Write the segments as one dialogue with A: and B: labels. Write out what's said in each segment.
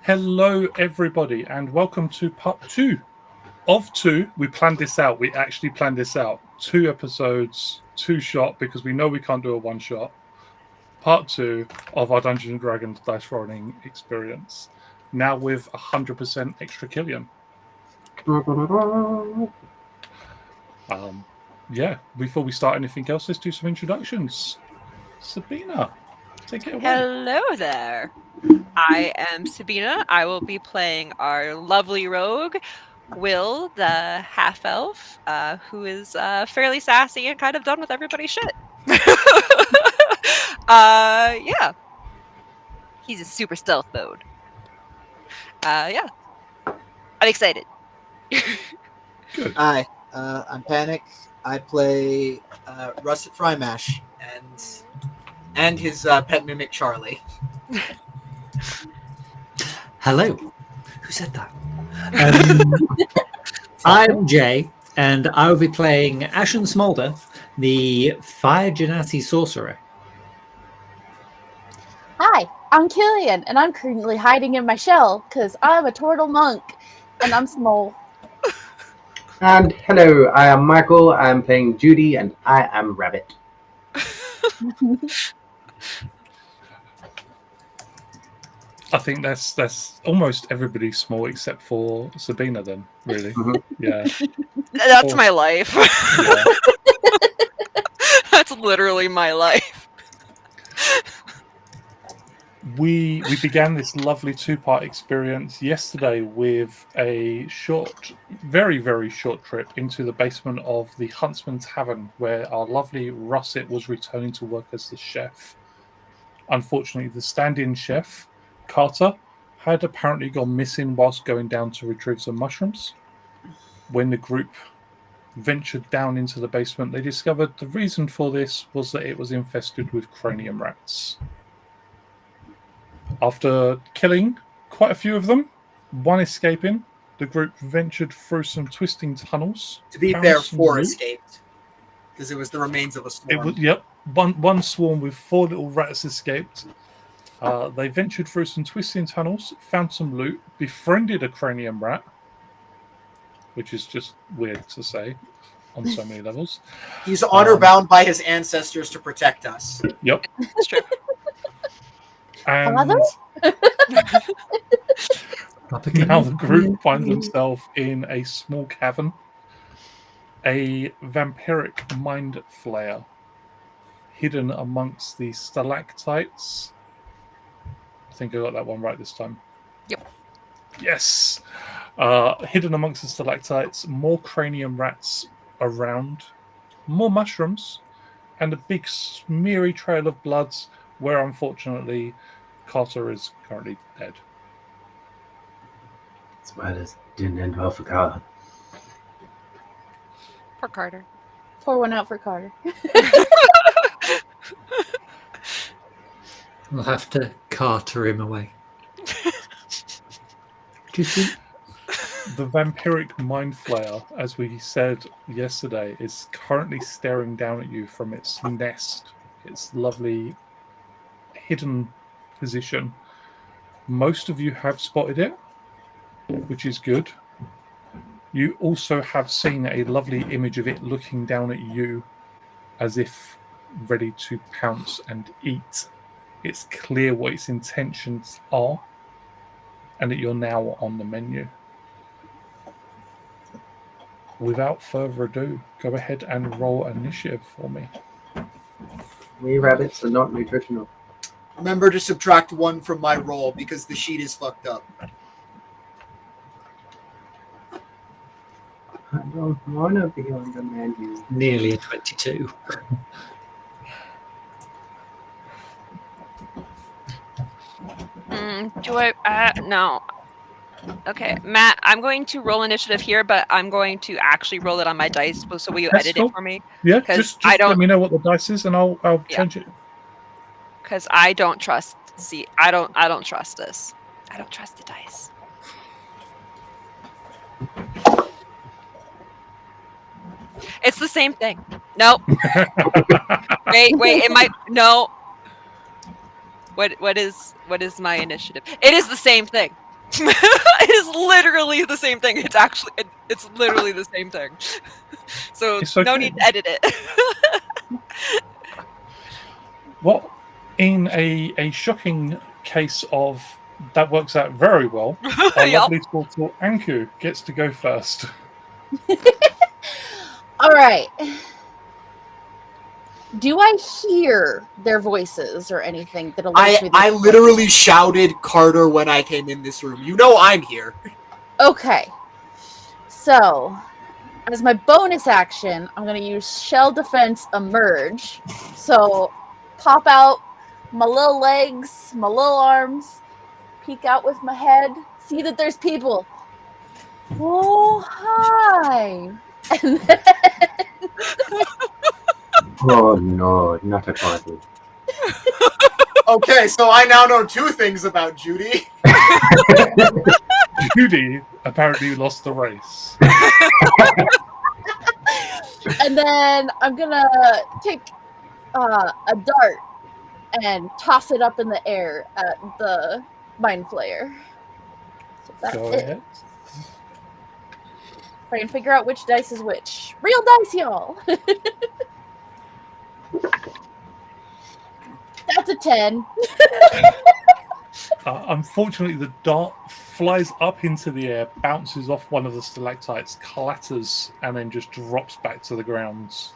A: Hello, everybody, and welcome to part 2 of 2. We planned this out. We actually planned this out. 2 episodes, 2 shot, because we know we can't do a 1 shot. Part 2 of our Dungeons and Dragons dice rolling experience. Now with 100% extra Killian. Before we start anything else, let's do some introductions. Sabina, take it away.
B: Hello there. I am Sabina. I will be playing our lovely rogue, Will, the half-elf, who is fairly sassy and kind of done with everybody's shit. Yeah. He's a super stealth mode. Yeah. I'm excited.
A: Good.
C: Hi, I'm Panic. I play Russet Frymash and his pet mimic Charlie.
D: Hello. Who said that? I'm Jay, and I will be playing Ashen Smolder, the Fire Genasi sorcerer.
E: Hi, I'm Killian, and I'm currently hiding in my shell because I'm a turtle monk, and I'm small.
F: And hello, I am Michael. I'm playing Judy, and I am Rabbit.
A: I think that's almost everybody small except for Sabina. Then, really, yeah.
B: That's my life. Yeah. That's literally my life.
A: We began this lovely 2-part experience yesterday with a short, very, very short trip into the basement of the Huntsman Tavern, where our lovely Russet was returning to work as the chef. Unfortunately, the stand-in chef, Carter, had apparently gone missing whilst going down to retrieve some mushrooms. When the group ventured down into the basement, they discovered the reason for this was that it was infested with cranium rats. After killing quite a few of them, one escaping, the group ventured through some twisting tunnels.
C: To be fair, 4 escaped, because it was the remains of a swarm.
A: One swarm with 4 little rats escaped. They ventured through some twisting tunnels, found some loot, befriended a cranium rat, which is just weird to say on so many levels.
C: He's honor-bound by his ancestors to protect us.
A: Yep.
B: That's true.
A: And
E: Father?
A: now the group finds themselves in a small cavern. A vampiric Mindflayer hidden amongst the stalactites. I think I got that one right this time.
B: Yep.
A: Yes. Hidden amongst the stalactites, more cranium rats around, more mushrooms, and a big smeary trail of bloods where unfortunately Carter is currently dead.
F: Spiders didn't end well for Carter.
B: Poor Carter.
E: Pour one out for Carter.
D: We'll have to Carter him away. Do you think?
A: The vampiric Mindflayer, as we said yesterday, is currently staring down at you from its nest, its lovely hidden position. Most of you have spotted it, which is good. You also have seen a lovely image of it looking down at you as if ready to pounce and eat. It's clear what its intentions are and that you're now on the menu. Without further ado, go ahead and roll initiative for me.
F: We rabbits are not nutritional.
C: Remember to subtract 1 from my roll because the sheet is fucked up.
F: I don't want to be on the menu.
D: Nearly a 22.
B: Do I? No. Okay, Matt, I'm going to roll initiative here, but I'm going to actually roll it on my dice. So will you edit it for me?
A: Yeah, just let me know what the dice is, and I'll change it.
B: Because I don't trust. I don't trust this. I don't trust the dice. It's the same thing. Nope. wait. It might no. What is my initiative? It is the same thing. It is literally the same thing. It's actually, it's literally the same thing. So
A: It's
B: no
A: okay.
B: need to edit it.
A: Well, in a shocking case of that works out very well, our
B: Yup.
A: lovely Tortle Anku gets to go first.
E: All right. Do I hear their voices or anything that alerts me?
C: I literally shouted Carter when I came in this room. You know I'm here.
E: Okay. So, as my bonus action, I'm going to use Shell Defense Emerge. So, pop out my little legs, my little arms, peek out with my head, see that there's people. Oh, hi. And then,
F: Oh no, not a party.
C: Okay, so I now know 2 things about Judy.
A: Judy apparently lost the race.
E: and then I'm going to take a dart and toss it up in the air at the Mindflayer. So that's
A: Go
E: it.
A: ahead.
E: Try and figure out which dice is which. Real dice, y'all. That's a 10.
A: Unfortunately, the dart flies up into the air, bounces off one of the stalactites, clatters, and then just drops back to the ground.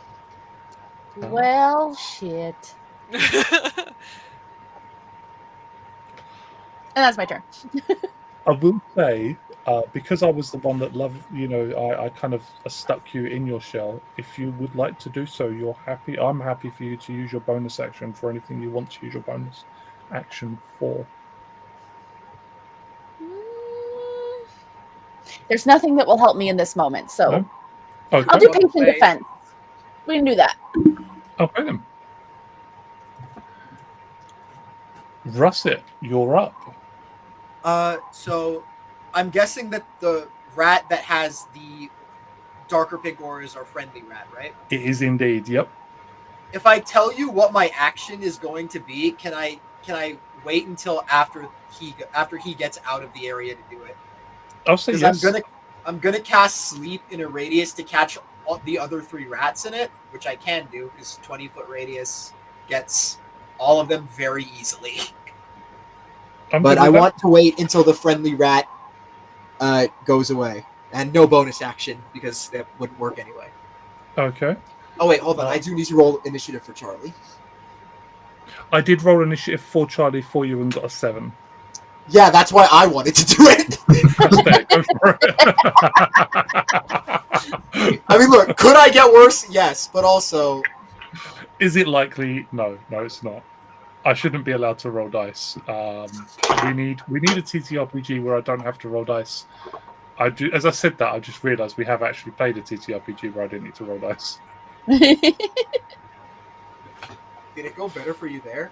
E: Well, shit. And that's my turn.
A: I will say, because I was the one that loved, I kind of stuck you in your shell. If you would like to do so, you're happy. I'm happy for you to use your bonus action for anything you want to use your bonus action for.
E: There's nothing that will help me in this moment, so
A: No? Okay.
E: I'll do patient defense. We can do that.
A: Okay then. Russet, you're up.
C: So I'm guessing that the rat that has the darker pink aura is our friendly rat, right?
A: It is indeed. Yep.
C: If I tell you what my action is going to be, can I wait until after he gets out of the area to do it?
A: I'll say yes.
C: I'm gonna cast sleep in a radius to catch all the other 3 rats in it, which I can do because 20-foot radius gets all of them very easily. But I want to wait until the friendly rat goes away, and no bonus action because that wouldn't work anyway.
A: Okay.
C: Oh wait, hold on. I do need to roll initiative for Charlie.
A: I did roll initiative for Charlie for you and got a 7.
C: Yeah, that's why I wanted to do it.
A: That's fair. Go for it.
C: I mean, look, could I get worse? Yes, but also,
A: Is it likely? No, it's not. I shouldn't be allowed to roll dice. We need a TTRPG where I don't have to roll dice. I do. As I said that, I just realised we have actually played a TTRPG where I didn't need to roll dice.
C: did it go better for you there?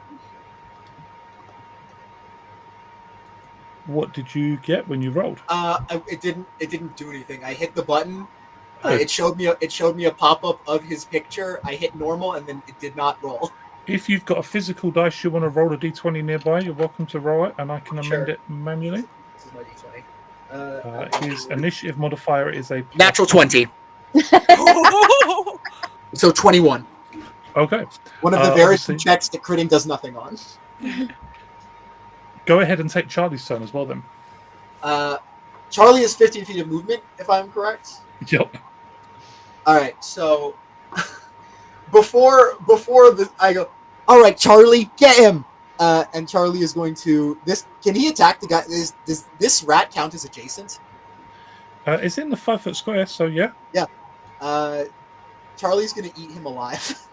A: What did you get when you rolled?
C: It didn't do anything. I hit the button.
A: Oh.
C: It showed me a pop up of his picture. I hit normal, and then it did not roll.
A: If you've got a physical dice you want to roll a d20 nearby, you're welcome to roll it, and I can amend it manually.
C: This is my d20.
A: His initiative modifier is a
C: Natural 20. So 21.
A: Okay.
C: One of the very
A: obviously-
C: few checks that critting does nothing on.
A: Go ahead and take Charlie's turn as well, then.
C: Charlie has 15 feet of movement, if I'm correct.
A: Yep.
C: All right, so before I go, all right, Charlie, get him. And Charlie is going to this. Can he attack the guy? Does this rat count as adjacent?
A: It's in the 5-foot square, so yeah.
C: Yeah. Charlie's going to eat him alive.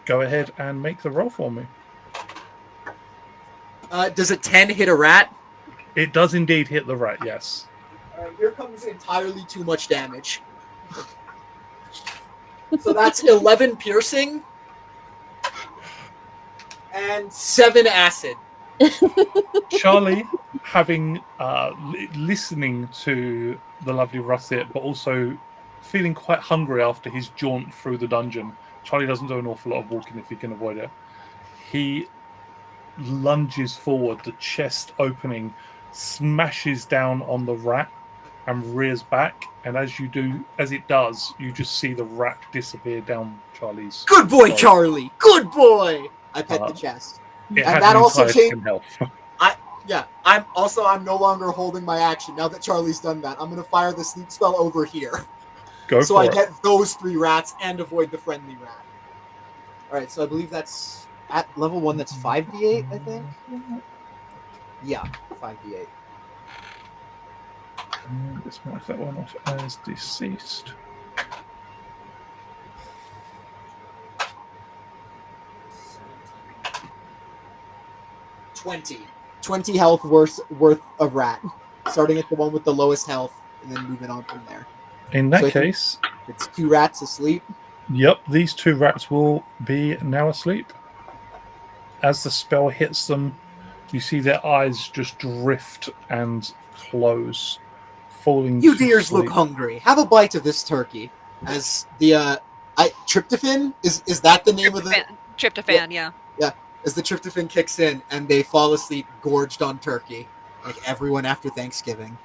A: Go ahead and make the roll for me.
C: Does a 10 hit a rat?
A: It does indeed hit the rat, yes.
C: Here comes entirely too much damage. So that's 11 piercing and 7 acid.
A: Charlie, having listening to the lovely Russet, but also feeling quite hungry after his jaunt through the dungeon. Charlie doesn't do an awful lot of walking if he can avoid it. He lunges forward, the chest opening, smashes down on the rat and rears back. And as it does, you just see the rat disappear down Charlie's.
C: Good boy,
A: throat.
C: Charlie. Good boy. I pet the chest.
A: It
C: And
A: has
C: that
A: an
C: also
A: entire
C: changed.
A: 10 health.
C: Yeah, I'm no longer holding my action now that Charlie's done that. I'm gonna fire the sleep spell over here,
A: Go
C: so
A: for
C: I
A: it.
C: get those 3 rats and avoid the friendly rat. All right, so I believe that's at level 1. That's 5d8, I think. Yeah, 5d8.
A: Let's mark that one off as deceased.
C: Twenty health worth of rat, starting at the one with the lowest health, and then moving on from there.
A: In that
C: So I think
A: case,
C: it's 2 rats asleep.
A: yep, these 2 rats will be now asleep. As the spell hits them, you see their eyes just drift and close, falling
C: You
A: to
C: dears look
A: sleep.
C: hungry. Have a bite of this turkey. As the tryptophan is that the name of the
B: Tryptophan, yeah.
C: as the tryptophan kicks in and they fall asleep gorged on turkey, like everyone after Thanksgiving.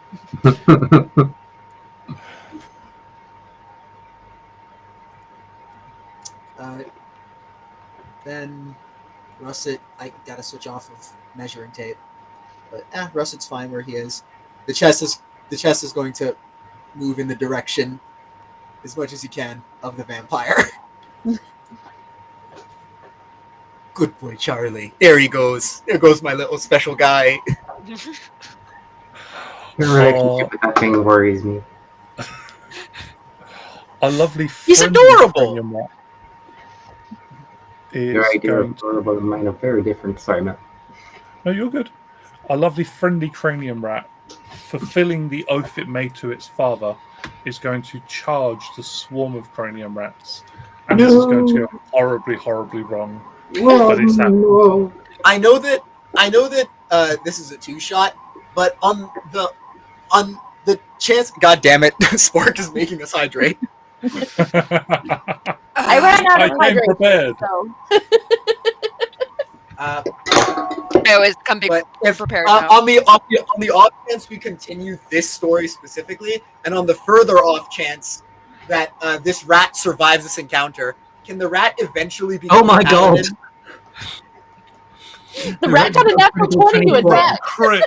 C: Then Russet, I gotta switch off of measuring tape, but Russet's fine where he is. The chest is going to move in the direction as much as he can of the vampire. Good boy, Charlie. There he goes. There goes my little special guy.
F: The relationship with that thing worries me.
A: A lovely
C: He's
A: friendly
C: adorable!
A: cranium rat is
F: Your idea
A: going
F: of adorable and mine are very different. Sorry, Matt.
A: No, you're good. A lovely friendly cranium rat, fulfilling the oath it made to its father, is going to charge the swarm of cranium rats. And this is going to go horribly, horribly wrong. But it's happened.
F: No.
C: I know that this is a 2-shot, but on the chance, god damn it, Spark is making us hydrate.
E: I ran out
A: I
E: of
A: came
E: hydration,
A: prepared.
E: so
B: I always come
C: But if
B: prepared now.
C: on the off chance we continue this story specifically, and on the further off chance that this rat survives this encounter, can the rat eventually become
D: Oh my
C: a paladin?
E: the rat got a natural 20 to attack.
A: Crit.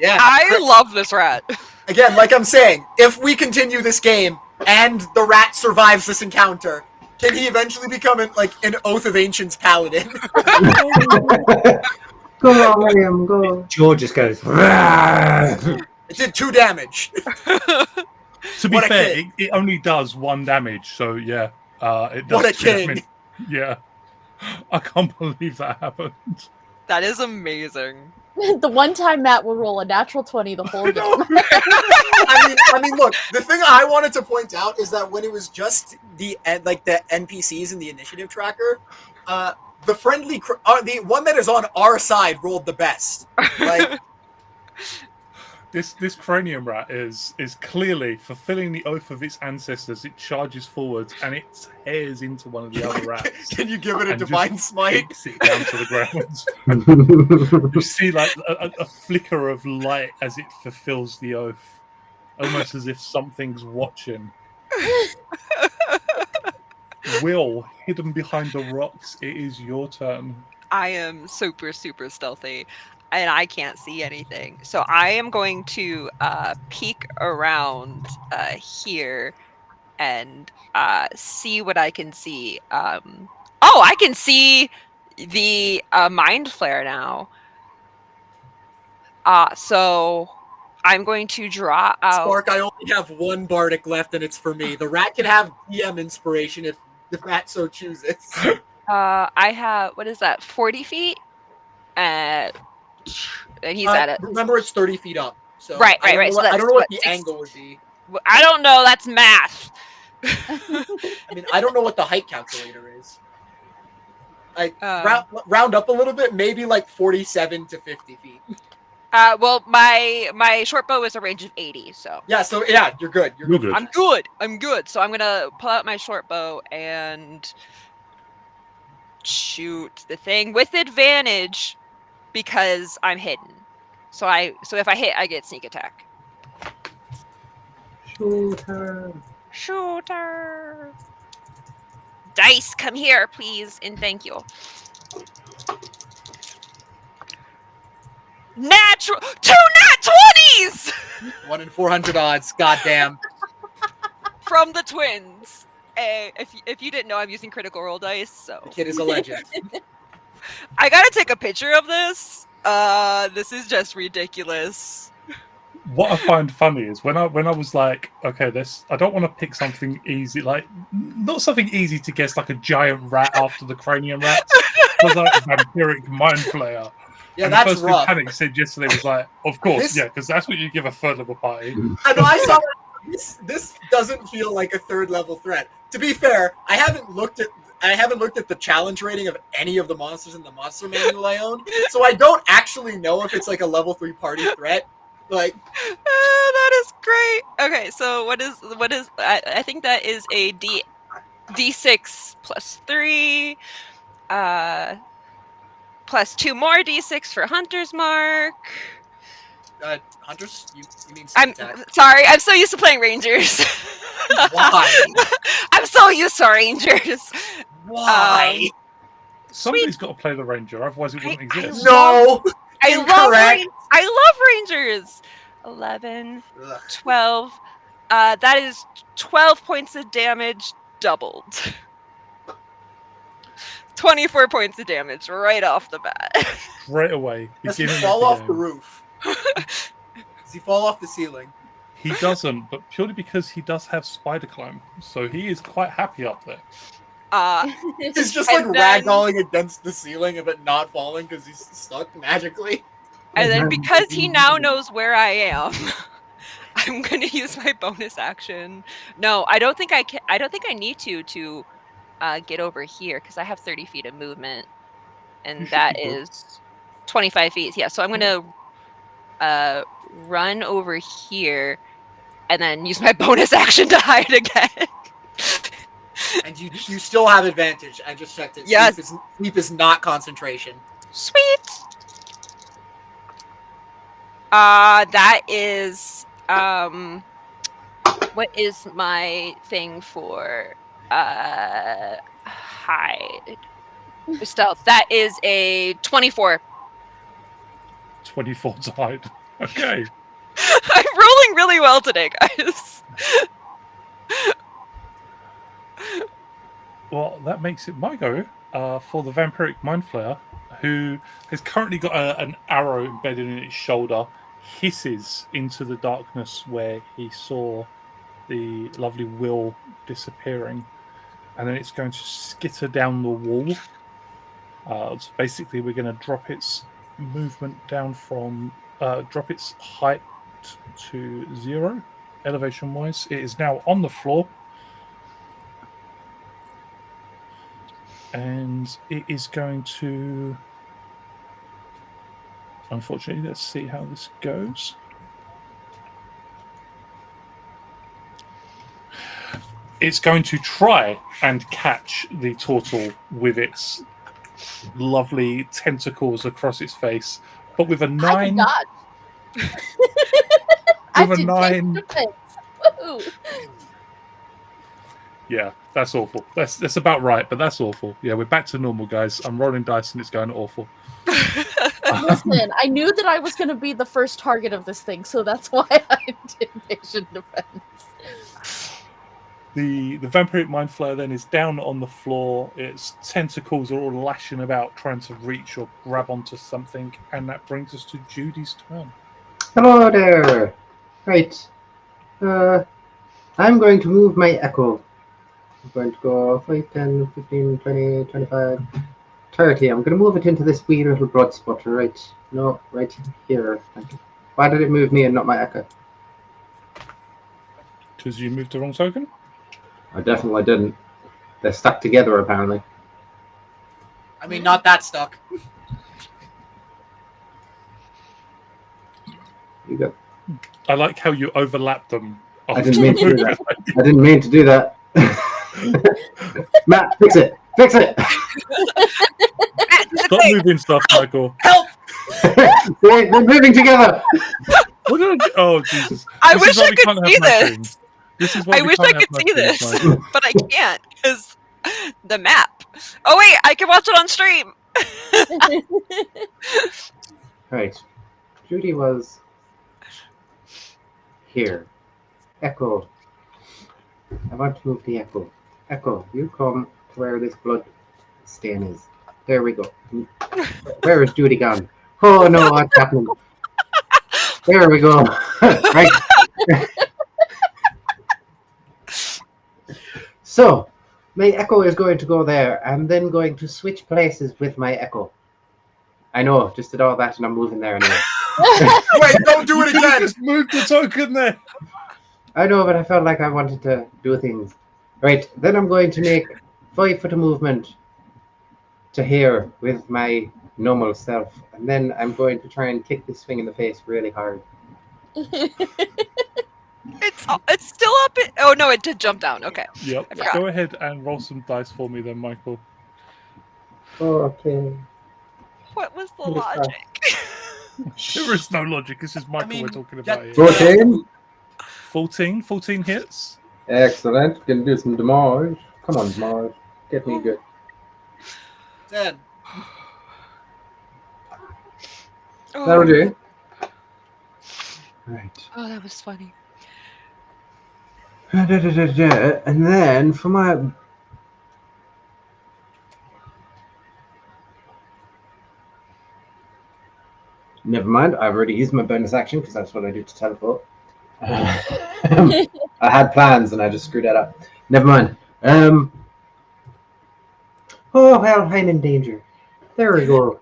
C: Yeah.
B: I love this rat.
C: Again, like I'm saying, if we continue this game and the rat survives this encounter, can he eventually become an Oath of Ancients paladin?
F: Go on, William, go.
D: George just goes.
C: It did 2 damage.
A: To be
C: What a
A: fair,
C: kid.
A: it only does 1 damage, so yeah. It does
C: What a
A: 2
C: king.
A: damage. Yeah. I can't believe that happened.
B: That is amazing.
E: The one time Matt will roll a natural 20 the whole game.
C: I mean, look. The thing I wanted to point out is that when it was just the NPCs in the initiative tracker, the friendly, the one that is on our side rolled the best. Like,
A: This cranium rat is clearly fulfilling the oath of its ancestors. It charges forwards and it tears into one of the other rats.
C: can you give it a
A: And
C: divine
A: just
C: smite?
A: kicks it down to the ground. You see like a flicker of light as it fulfills the oath, almost as if something's watching. Will, hidden behind the rocks, it is your turn.
B: I am super, super stealthy, and I can't see anything. So I am going to peek around here and see what I can see. I can see the Mindflayer now. So I'm going to draw out.
C: Spark, I only have 1 bardic left, and it's for me. The rat can have DM inspiration if the rat so chooses.
B: I have, what is that, 40 feet? And he's at it.
C: Remember, it's 30 feet up. So
B: Right.
C: I don't know
B: So
C: what, I
B: that's
C: don't know what
B: what,
C: the
B: 6
C: angle would be.
B: I don't know. That's math.
C: I mean, I don't know what the height calculator is.
B: Um,
C: Round up a little bit, maybe like 47 to 50 feet.
B: Well, my short bow is a range of 80, so
C: Yeah, so yeah, you're good.
A: You're good.
B: I'm good. So I'm gonna pull out my short bow and shoot the thing with advantage because I'm hidden. So if I hit, I get sneak attack. Shooter. Dice, come here, please, and thank you. Natural 2 nat 20s
C: 1 in 400 odds. Goddamn.
B: from the twins. If you didn't know, I'm using critical roll dice, so
C: The kid is a legend.
B: I gotta take a picture of this. This is just ridiculous.
A: What I find funny is when I was like, okay, I don't want to pick something easy, like not something easy to guess, like a giant rat after the cranium rats. It was like vampiric Mindflayer.
C: Yeah,
A: and
C: that's
A: the first thing
C: rough.
A: Panic said yesterday was like, of course,
C: This-
A: yeah, because that's what you give a third level party.
C: I know. I saw this doesn't feel like a 3rd level threat. To be fair, I haven't looked at the challenge rating of any of the monsters in the monster manual I own, so I don't actually know if it's like a level 3 party threat. Like,
B: That is great. Okay, so what is? I think that is a D6 plus 3, plus 2 more D6 for Hunter's Mark.
C: Hunters, you mean
B: I'm
C: sneak attack?
B: sorry. I'm so used to playing Rangers.
C: Why?
B: I'm so used to Rangers.
C: Why?
A: Somebody's got to play the ranger, otherwise it wouldn't
B: I
A: exist.
C: No.
B: I love
C: Incorrect.
B: I love Rangers. 11,
C: Ugh.
B: 12. That is 12 points of damage doubled. 24 points of damage right off the bat.
A: Right away.
C: Does he
A: beginning
C: fall
A: of
C: off
A: the
C: the
A: game.
C: roof? Does he fall off the ceiling?
A: He doesn't, but purely because he does have spider climb, so he is quite happy up there.
C: He's just like
B: And then-
C: ragdolling against the ceiling but not falling because he's stuck magically.
B: And then because he now knows where I am, I'm going to use my bonus action. No, I don't think I can. I don't think I need to get over here because I have 30 feet of movement,
A: You
B: and
A: should
B: that
A: be good.
B: is 25 feet. Yeah, so I'm going to run over here and then use my bonus action to hide again.
C: And you still have advantage. I just checked it.
B: Yes.
C: Sleep is not concentration.
B: Sweet. That is what is my thing for hide stealth? That is a 24.
A: 24 to hide. Okay.
B: I'm rolling really well today, guys.
A: Well, that makes it my go for the vampiric Mindflayer, who has currently got an arrow embedded in its shoulder, hisses into the darkness where he saw the lovely Will disappearing, and then it's going to skitter down the wall. So basically, we're going to drop its movement down from drop its height to 0, elevation-wise. It is now on the floor. And it is going to... Unfortunately, let's see how this goes. It's going to try and catch the turtle with its lovely tentacles across its face, but with a 9...
E: I did not. I
A: With a
E: did
A: 9...
E: defense. Woohoo.
A: Yeah, that's awful. That's about right, but that's awful. Yeah, we're back to normal, guys. I'm rolling dice and it's going awful.
E: Listen, I knew that I was going to be the first target of this thing, so that's why I did patient defense.
A: The vampiric Mindflayer then is down on the floor. Its tentacles are all lashing about, trying to reach or grab onto something, and that brings us to Judy's turn.
F: Hello there. Right. I'm going to move my echo. I'm going to go 5, 10, 15, 20, 25, 30. I'm going to move it into this wee little broad spot, right? No, right here. Why did it move me and not my echo?
A: Because you moved the wrong token?
F: I definitely didn't. They're stuck together, apparently.
C: I mean, not that stuck.
F: You go.
A: I like how you overlap them.
F: I didn't mean to do that. I didn't mean to do that. Matt, fix it! Fix it!
A: Stop moving stuff, Michael.
C: Help!
F: They're moving together.
A: What did I do? Oh Jesus!
B: I
A: This is
B: wish
A: why
B: I
A: we
B: could
A: can't have
B: see
A: my
B: this.
A: dreams. This is why
B: I
A: we
B: wish
A: can't
B: I
A: have
B: could
A: my
B: see
A: dreams,
B: this,
A: Michael.
B: but I can't because the map. Oh wait, I can watch it on stream.
F: Right. Judy was here. Echo. I want to move the Echo. Echo, you come to where this blood stain is. There we go. Where is Judy gone? Oh no, what's happening? There we go. Right. So, my Echo is going to go there. I'm then going to switch places with my Echo. I know, just did all that and I'm moving there anyway.
C: Wait, don't do it
A: You
C: again.
A: just moved the token there.
F: I know, but I felt like I wanted to do things. Right, then I'm going to make 5 foot of movement to here with my normal self. And then I'm going to try and kick this thing in the face really hard.
B: It's still up. Oh no, it did jump down. Okay.
A: Yep.
B: I forgot.
A: Go ahead and roll some dice for me then, Michael.
F: Okay.
B: What was the
F: What is that?
B: logic?
A: There is no logic. This is Michael we're talking about here.
F: 14.
A: 14 hits.
F: Excellent. Gonna do some damage. Come on, damage. Get me good.
C: 10.
F: That'll do. Right.
B: Oh, that was funny.
F: And then for my... Never mind, I've already used my bonus action because that's what I do to teleport. I had plans and I just screwed that up. Never mind. Oh, well, I'm in danger. There we go.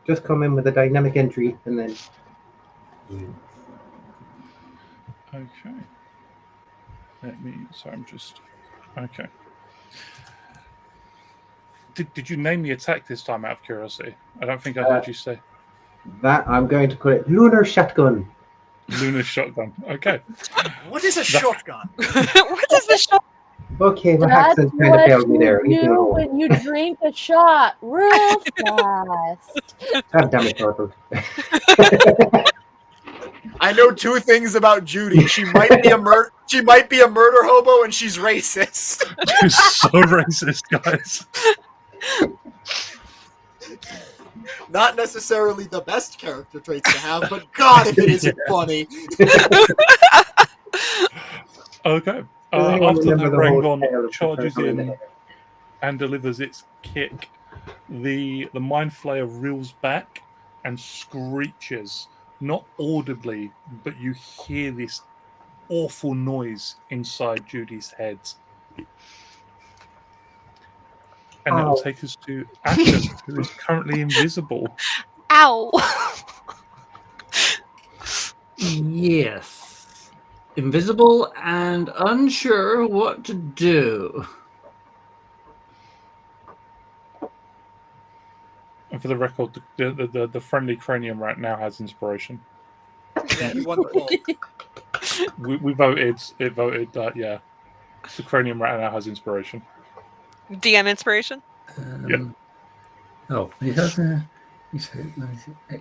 F: Just come in with a dynamic entry and then...
A: Okay. So I'm just... Okay. Did you name the attack this time out of curiosity? I don't think I heard you say.
F: That, I'm going to call it Lunar Shotgun.
A: Lunar Shotgun. Okay.
C: What is a shotgun?
B: What is the shot?
F: Okay, my
E: That's
F: accent kind of
E: what
F: failed me there.
E: you
F: Leave me
E: do
F: alone.
E: when you drink a shot real fast.
F: God damn it, Arthur.
C: I know 2 things about Judy. She might be a murder hobo, and she's racist.
A: You're so racist, guys.
C: Not necessarily the best character traits to have, but God, if it isn't funny.
A: Okay.
F: Does anyone
A: After the
F: remember the whole tale
A: Rangon
F: of
A: charges
F: the
A: in and delivers its kick, the Mindflayer reels back and screeches, not audibly, but you hear this awful noise inside Judy's head. And that will take us to Ashen, who is currently invisible.
B: Ow!
D: Yes. Invisible and unsure what to do.
A: And for the record, the friendly cranium right now has inspiration.
C: Yeah, you won the poll.
A: We voted. It voted that the cranium right now has inspiration.
B: DM inspiration.
A: Yeah.
D: Oh, it has a.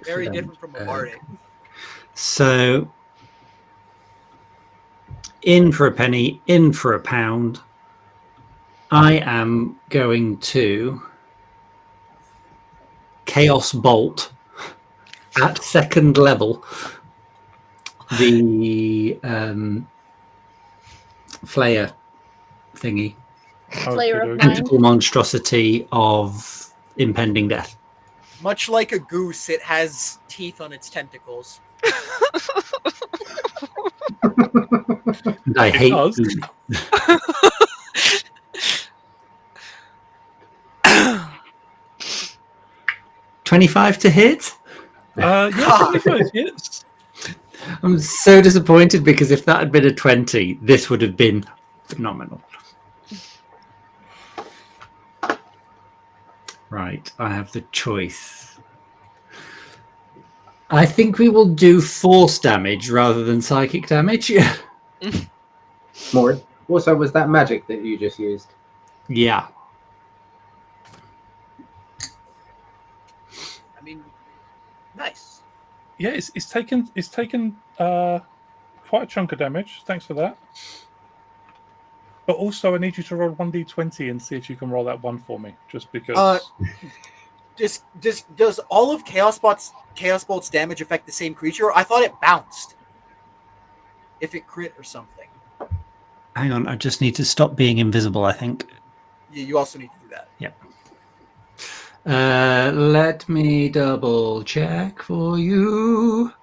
C: Very different from a bardic.
D: So, in for a penny, in for a pound. I am going to Chaos Bolt at 2nd level. The Flayer thingy.
E: Flayer of
D: Tentacle monstrosity of impending death.
C: Much like a goose, it has teeth on its tentacles.
D: And I hate
A: does.
D: them. 25 to hit?
A: Yeah, hits.
D: I'm so disappointed because if that had been a 20, this would have been phenomenal. Right, I have the choice. I think we will do force damage rather than psychic damage.
F: More. Also, was that magic that you just used?
D: Yeah.
C: I mean, Nice.
A: Yeah, it's taken quite a chunk of damage. Thanks for that. But also, I need you to roll 1d20 and see if you can roll that one for me, just because.
C: Does all of Chaos Bolt's damage affect the same creature? I thought it bounced. If it crit or something.
D: Hang on, I just need to stop being invisible, I think.
C: Yeah, you also need to do that.
D: Yep. Let me double check for you.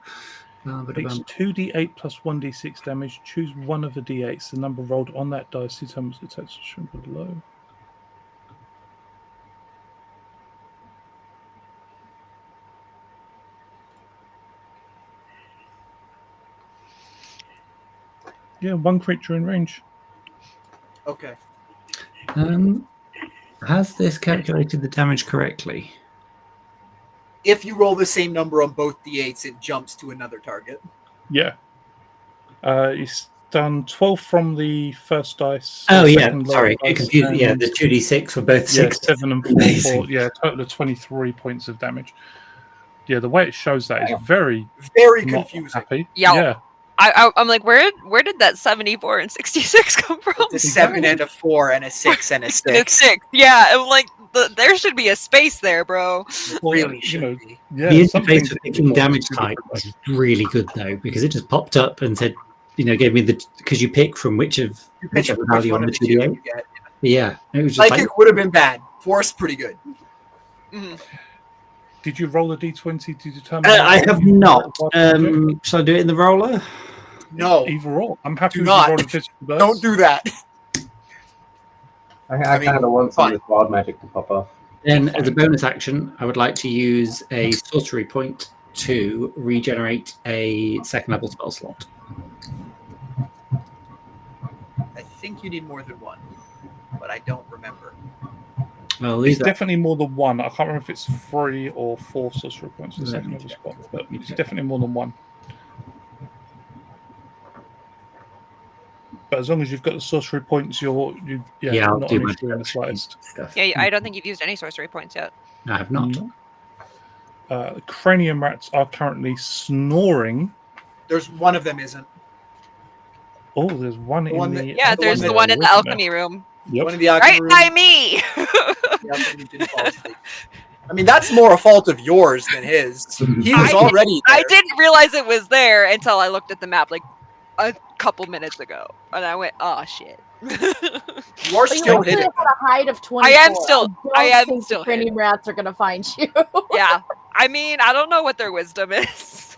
A: It's 2d8 plus 1d6 damage. Choose one of the d8s. The number rolled on that dice determines the text shown below. Yeah, one creature in range.
C: Okay.
D: Has this calculated the damage correctly?
C: If you roll the same number on both d8s, it jumps to another target.
A: Yeah. It's done 12 from the first dice.
D: Oh, yeah.
A: Second
D: Sorry.
A: dice,
D: Confused. Yeah,
A: and
D: the 2d6 were both 6.
A: 7 and 4.
D: Amazing.
A: Yeah, total of 23 points of damage. Yeah, the way it shows that is very not
C: confusing.
A: happy.
B: Yeah. I'm like, where did that 74 and 66 come from?
C: It's a 7 and a 4 and a 6 and a 6.
B: And a 6. Yeah, I'm like, there should be a space there, bro.
A: Well,
C: really should be.
A: Yeah,
D: the interface for picking damage type was really good, though, because it just popped up and said, gave me because you pick from whichever value on the 2d8.
C: You get.
D: Yeah, it was just
C: Psychic would have been bad. Force, pretty good.
B: Mm-hmm.
A: Did you roll a d20 to determine?
D: I have not. Shall I do it in the roller?
C: No.
A: Either or. I'm happy
C: Do
A: with
C: not.
A: you rolling physical dice.
C: Don't do that.
F: I kind of want some of this wild magic to pop off.
D: Then, as a bonus action, I would like to use a sorcery point to regenerate a second level spell slot.
C: I think you need more than one, but I don't remember.
D: Well,
A: It's definitely more than one. I can't remember if it's 3 or 4 sorcery points for the
D: Let
A: second
D: me
A: level
D: check.
A: spot, but it's definitely more than one. But as long as you've got the sorcery points,
D: I'll
A: not
D: do
A: an
D: my
A: issue in the slightest.
D: stuff.
B: Yeah, I don't think you've used any sorcery points yet.
D: I have not.
A: Cranium rats are currently snoring.
C: There's one of them isn't.
A: Oh, there's one in the...
B: Yeah, there's the one in the
A: isn't
B: alchemy room.
A: Yep.
C: One in the alchemy
B: Right
C: room.
B: by me!
C: The alchemy didn't fall asleep. I mean, that's more a fault of yours than his. He was already there.
B: I didn't realize it was there until I looked at the map like a couple minutes ago. And I went, oh, shit.
C: You are
E: But you
C: still
E: actually
C: hidden.
E: have a hide of 24.
B: I am still
E: think
B: still
E: the cranium rats are going to find you.
B: Yeah. I mean, I don't know what their wisdom is.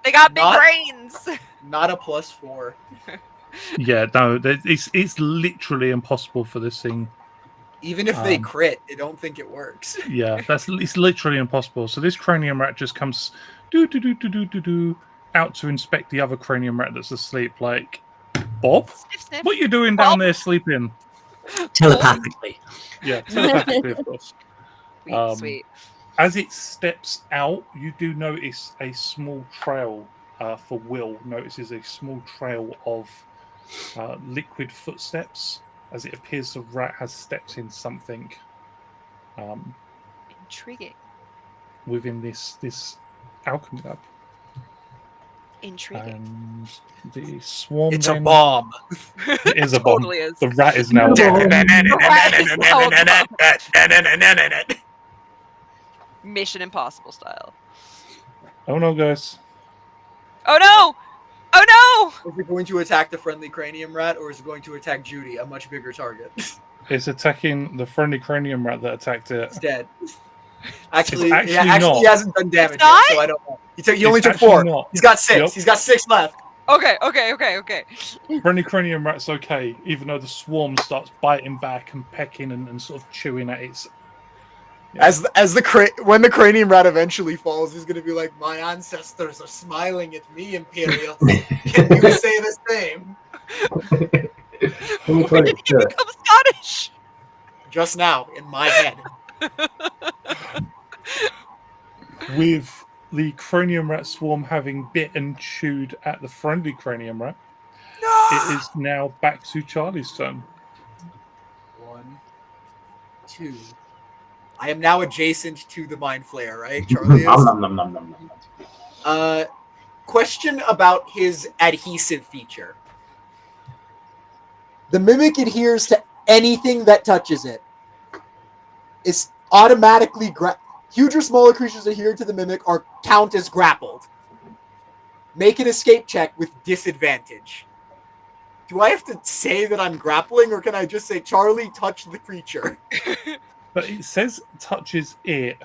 B: They got big brains.
C: Not a +4.
A: Yeah, no, it's literally impossible for this thing.
C: Even if they crit, I don't think it works.
A: Yeah, it's literally impossible. So this cranium rat just comes out to inspect the other cranium rat that's asleep. Like, Bob,
B: Sniff, sniff.
A: what are you doing down there sleeping?
D: Telepathically.
A: Yeah, telepathically, of course.
B: Sweet.
A: As it steps out, you do notice a small trail. For Will, notices a small trail of liquid footsteps, as it appears the rat has stepped in something
B: Intriguing.
A: within this alchemy lab.
B: Intriguing.
A: And the swarm.
C: It's a bomb.
A: It is a bomb.
B: Totally is.
A: The rat is now dead.
B: Mission Impossible style.
A: Oh no, guys!
B: Oh no! Oh no!
C: Is it going to attack the friendly cranium rat, or is it going to attack Judy, a much bigger target?
A: It's attacking the friendly cranium rat that attacked it.
C: It's dead. Actually,
A: It's actually
C: actually
A: not.
C: he hasn't done damage
B: It's
C: yet,
B: not?
C: so I don't know. He only
A: It's
C: took
A: actually
C: 4.
A: not.
C: He's got 6.
A: Yep.
C: He's got 6 left.
B: Okay.
A: Friendly cranium rat's okay, even though the swarm starts biting back and pecking and sort of chewing at its. Yeah.
C: When the cranium rat eventually falls, he's gonna be like, "My ancestors are smiling at me, Imperial. Can you say the same?"
B: When did he become Scottish?
C: Just now, in my head.
A: With the cranium rat swarm having bit and chewed at the friendly cranium rat, it is now back to Charlie's turn.
C: 1, 2, I am now adjacent to the Mindflayer, right? Charlie
F: Nom,
C: is.
F: nom, nom, nom, nom, nom.
C: Question about his adhesive feature. The mimic adheres to anything that touches it. It's automatically huge or smaller creatures adhere to the mimic or count as grappled. Make an escape check with disadvantage. Do I have to say that I'm grappling, or can I just say Charlie touched the creature?
A: But it says touches it.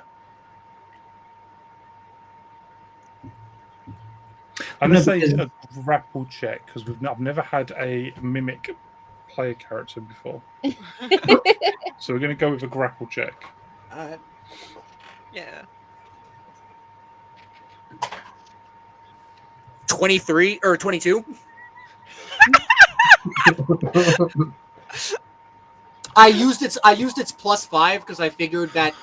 A: I'm
D: No,
A: going to say
D: because-
A: a grapple check because I've never had a mimic player character before. So we're going to go with a grapple check.
C: Alright.
B: Yeah.
C: 23 or 22. I used its +5 because I figured that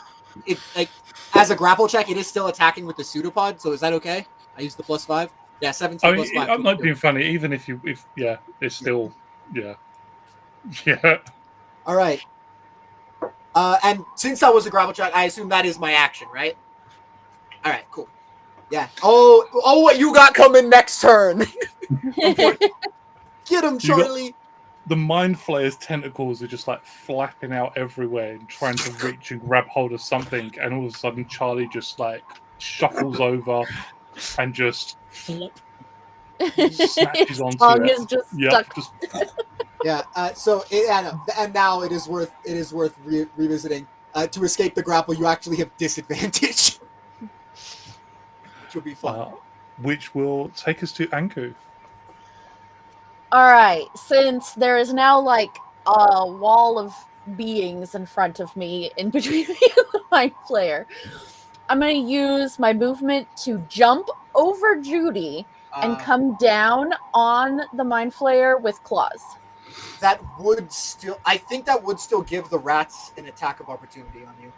C: it like as a grapple check it is still attacking with the pseudopod. So is that okay? I used the +5. Yeah, 17
A: I
C: plus
A: mean,
C: 5.
A: I'm not
C: 22.
A: being funny. Even if it's still yeah.
C: All right. And since that was a grapple check, I assume that is my action, right? All right, cool. Yeah. Oh, what you got coming next turn? Get him, Charlie.
A: The Mindflayer's tentacles are just like flapping out everywhere and trying to reach and grab hold of something, and all of a sudden Charlie just like shuffles over and just flop, snatches onto
E: Tongue
A: it.
E: is just
A: Yep,
E: stuck.
A: just
C: Yeah. And now it is worth revisiting. To escape the grapple, you actually have disadvantage, which will be fun.
A: which will take us to Anku.
E: All right, since there is now like a wall of beings in front of me, in between me and the Mindflayer, I'm going to use my movement to jump over Judy and come down on the Mindflayer with claws.
C: That would still, I think that would still give the rats an attack of opportunity on you,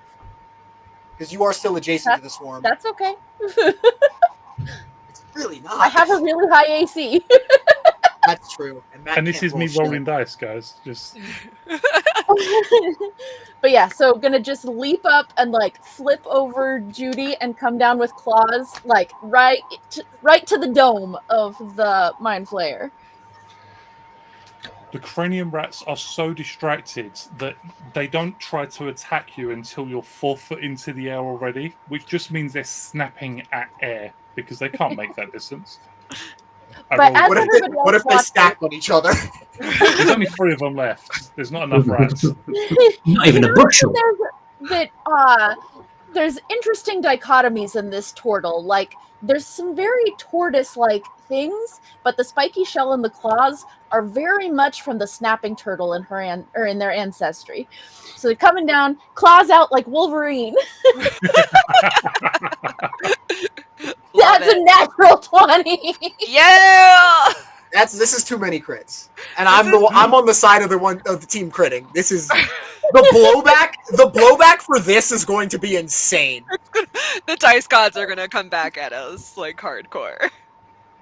C: because you are still adjacent to the swarm.
E: That's okay.
C: It's really not.
E: I have a really high AC.
C: That's true.
A: And this is me rolling dice, guys. Just
E: But yeah, so gonna just leap up and like flip over Judy and come down with claws, like right to the dome of the Mindflayer.
A: the cranium rats are so distracted that they don't try to attack you until you're 4 foot into the air already, which just means they're snapping at air because they can't make that distance.
E: But as
C: What if they stack on each other?
A: There's only 3 of them left. There's not enough rats.
D: Not even a bushel.
E: There's interesting dichotomies in this turtle. Like, there's some very tortoise-like things, but the spiky shell and the claws are very much from the snapping turtle in in their ancestry. So they're coming down, claws out like Wolverine. That's a natural 20.
B: Yeah.
C: This is too many crits, and I'm on the side of the team critting. This is the blowback. The blowback for this is going to be insane.
B: The dice gods are gonna come back at us like hardcore.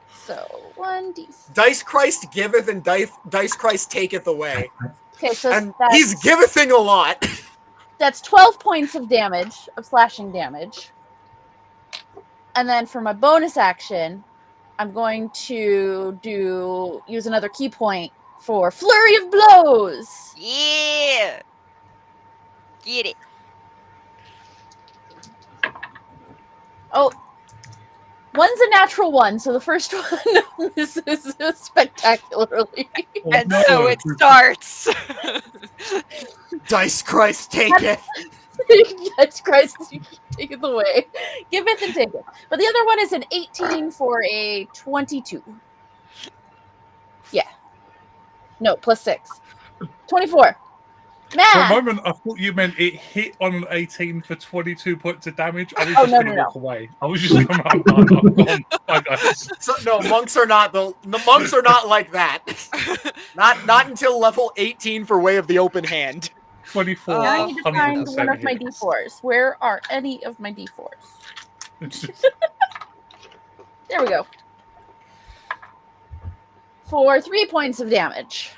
E: So 1d6.
C: Dice Christ giveth and Dice Christ taketh away.
E: Okay, so
C: and he's givething a lot.
E: That's 12 points of damage, of slashing damage. And then for my bonus action, I'm going to use another key point for Flurry of Blows.
B: Yeah. Get it.
E: Oh, one's a natural 1, so the first one misses spectacularly.
B: And so it starts.
C: Dice Christ, take it.
E: Dice Christ, take it away. Giveth and take it. But the other one is an 18 for a 22. Yeah. No, plus 6. 24. Man.
A: For a moment, I thought you meant it hit on an 18 for 22 points of damage. I was just going to walk away. I was just going to I'm gone. Bye, guys.
C: So, no, monks are not the monks are not like that. not until level 18 for Way of the Open Hand.
A: 24.
E: Now I need to find one of my
A: hits.
E: D4s. Where are any of my D4s? There we go. For 3 points of damage.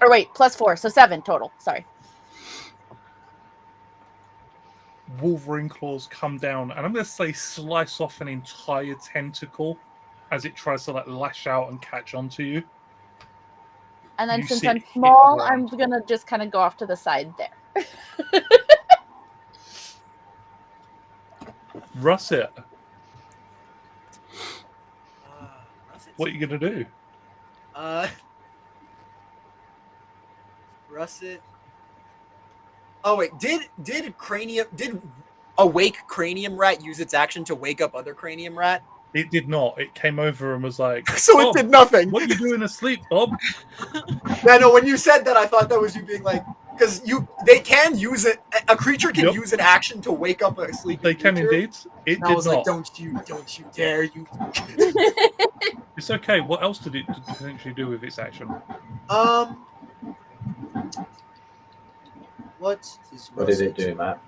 E: Or wait, plus 4, so 7 total. Sorry.
A: wolverine claws come down, and I'm going to say slice off an entire tentacle as it tries to like lash out and catch onto you.
E: And then
A: You
E: since
A: see
E: I'm
A: it hit the
E: small,
A: ground.
E: I'm gonna just kind of go off to the side there.
A: Russet,
C: Russet's
A: what are you going to do?
C: Russet. Oh wait, did awake cranium rat use its action to wake up other cranium rat?
A: It did not. It came over and was like,
C: So it
A: "Bob,
C: did nothing.
A: what are you doing asleep, Bob?"
C: Yeah, no. When you said that, I thought that was you being like, because they can use it. A creature can
A: Yep.
C: use an action to wake up a sleeping
A: They can
C: creature.
A: indeed. It
C: And I
A: did
C: was
A: not.
C: like, don't you dare you.
A: It's okay. What else did it potentially do with its action?
C: What is
F: What did it
C: Russet?
F: do, Matt?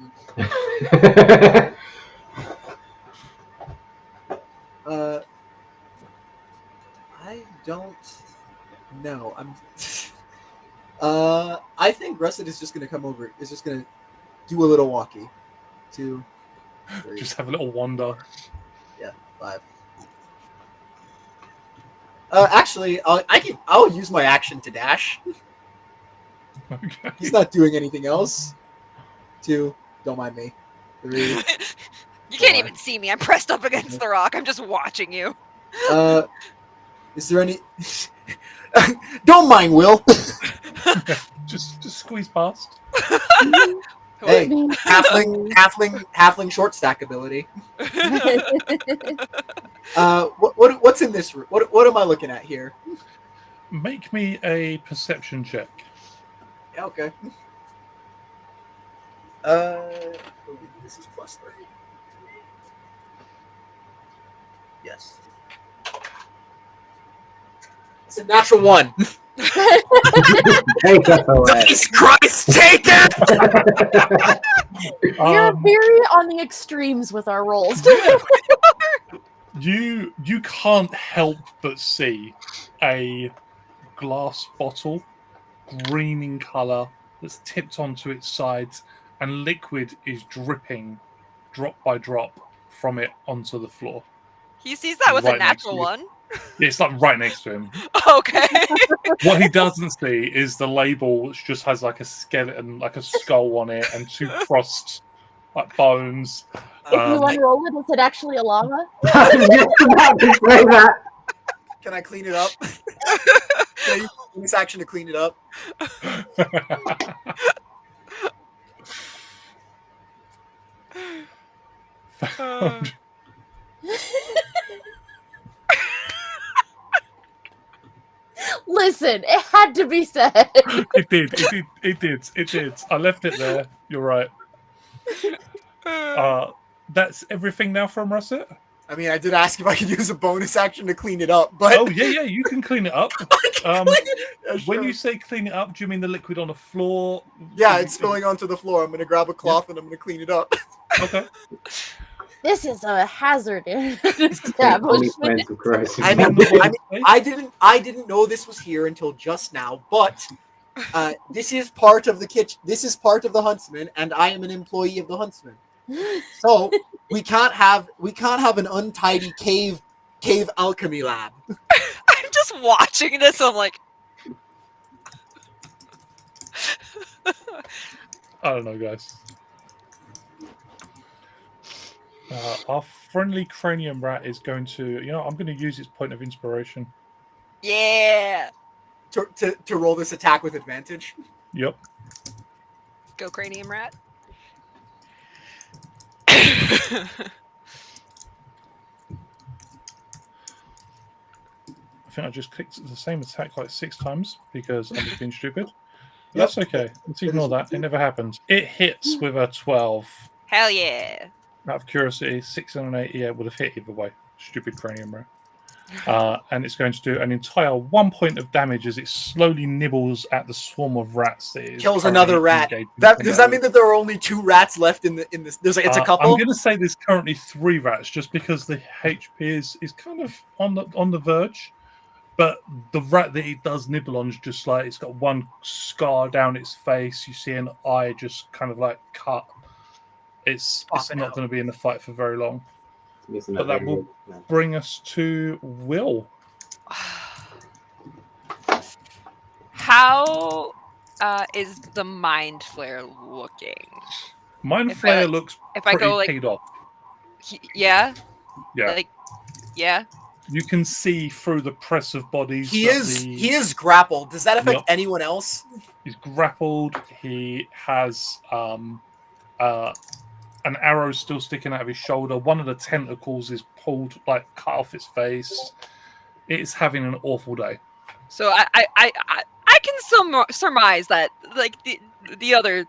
C: I don't know. I think Russet is just gonna come over. Is just gonna do a little walkie. 2, 3,
A: Just have a little wander.
C: 5. Actually, I'll use my action to dash.
A: Okay.
C: He's not doing anything else. 2, don't mind me. 3.
B: You can't even see me. I'm pressed up against the rock. I'm just watching you.
C: Is there any? Don't mind Will.
A: just squeeze past.
C: Hey, halfling short stack ability. What's in this room? What am I looking at here?
A: Make me a perception check.
C: Yeah, okay. This is +3. Yes. It's a natural 1.
F: Take that away.
C: Jesus Christ, take it!
E: You're very on the extremes with our rolls.
A: You can't help but see a glass bottle, green in color, that's tipped onto its sides, and liquid is dripping, drop by drop, from it onto the floor.
B: He sees that with
A: Right
B: a
A: next to
B: natural
A: you.
B: one.
A: It's like right next to him.
B: Okay.
A: What he doesn't see is the label, which just has like a skeleton, like a skull on it, and 2 crossed like bones.
E: If you unroll it, is it actually a llama?
F: I'm just about to say that.
C: Can I clean it up? Can I use this action to clean it up?
E: Listen, it had to be said.
A: It did. I left it there. You're right. That's everything now from Russet?
C: I mean, I did ask if I could use a bonus action to clean it up, but
A: Oh, yeah, you can clean it up.
C: Yeah,
A: When
C: sure.
A: you say clean it up, do you mean the liquid on the floor?
C: Yeah, it's spilling onto the floor. I'm gonna grab a cloth and I'm gonna clean it up.
A: Okay.
E: This is a hazard
F: Holy
E: establishment.
F: plants of Christ.
C: I mean, I didn't know this was here until just now, but this is part of the kitchen. This is part of the Huntsman, and I am an employee of the Huntsman. So we can't have an untidy cave alchemy lab.
B: I'm just watching this. I'm like,
A: I don't know, guys. Our friendly cranium rat is going to, I'm going to use its point of inspiration.
B: yeah.
C: To roll this attack with advantage.
A: Yep.
B: Go cranium rat.
A: I think I just clicked the same attack like 6 times because I'm just being stupid. But that's okay. Let's ignore that. It never happened. It hits with a 12.
B: Hell yeah.
A: Out of curiosity, 6 and an 8, yeah, would have hit either way. Stupid cranium rat. And it's going to do an entire 1 point of damage as it slowly nibbles at the swarm of rats that is
C: Kills
A: currently
C: another rat.
A: engaged in
C: Does that
A: combat.
C: mean that there are only 2 rats left in this? There's like it's a couple.
A: I'm going to say there's currently 3 rats, just because the HP is kind of on the verge. But the rat that it does nibble on is just like it's got 1 scar down its face. You see an eye just kind of like cut. It's
C: Popping
A: not
C: out.
A: going to be in the fight for very long.
F: Missing
A: But that will
F: radio. No.
A: bring us to Will.
B: How is the mind flare looking?
A: Mindflayer looks
B: if I
A: pretty
B: go, like-
A: paid off.
B: Yeah,
A: Yeah.
B: like, yeah.
A: You can see through the press of bodies.
C: He
A: that
C: is grappled. Does that affect
A: Yep.
C: anyone else?
A: He's grappled. He has an arrow still sticking out of his shoulder. One of the tentacles is pulled, like cut off his face. It's having an awful day.
B: So I can surmise that like the other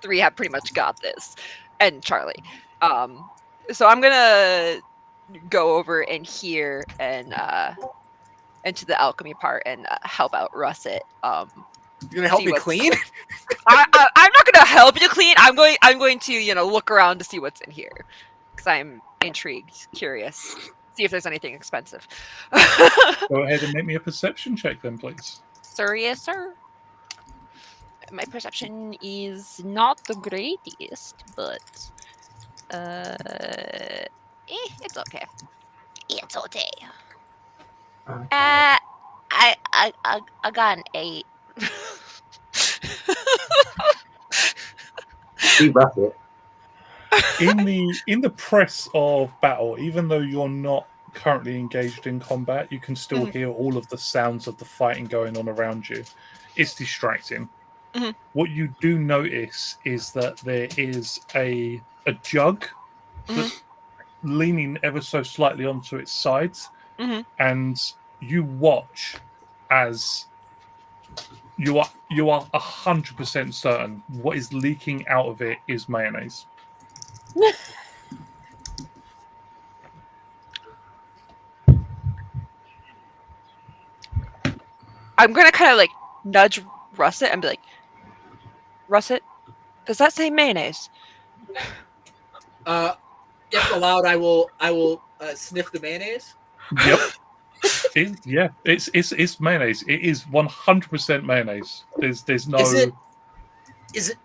B: three have pretty much got this, and Charlie. So I'm gonna go over and here and into the alchemy part and help out Russet.
C: You're gonna help
B: See
C: me
B: what's-
C: clean?
B: I'm not gonna help you clean. I'm going to look around to see what's in here because I'm intrigued, curious, see if there's anything expensive.
A: Go ahead and make me a perception check, then, please.
B: Sir, yes, sir. My perception is not the greatest, but it's okay. It's okay. I got an 8.
F: See Buffett.
A: In the press of battle, even though you're not currently engaged in combat, you can still hear all of the sounds of the fighting going on around you. It's distracting.
B: Mhm.
A: What you do notice is that there is a jug that's leaning ever so slightly onto its sides, and you watch as you are 100% certain what is leaking out of it is mayonnaise.
B: I'm gonna kind of like nudge Russet and be like, Russet, does that say mayonnaise?
C: If allowed, I will sniff the mayonnaise.
A: Yep. It's mayonnaise. It is 100% mayonnaise. There's no.
C: Is it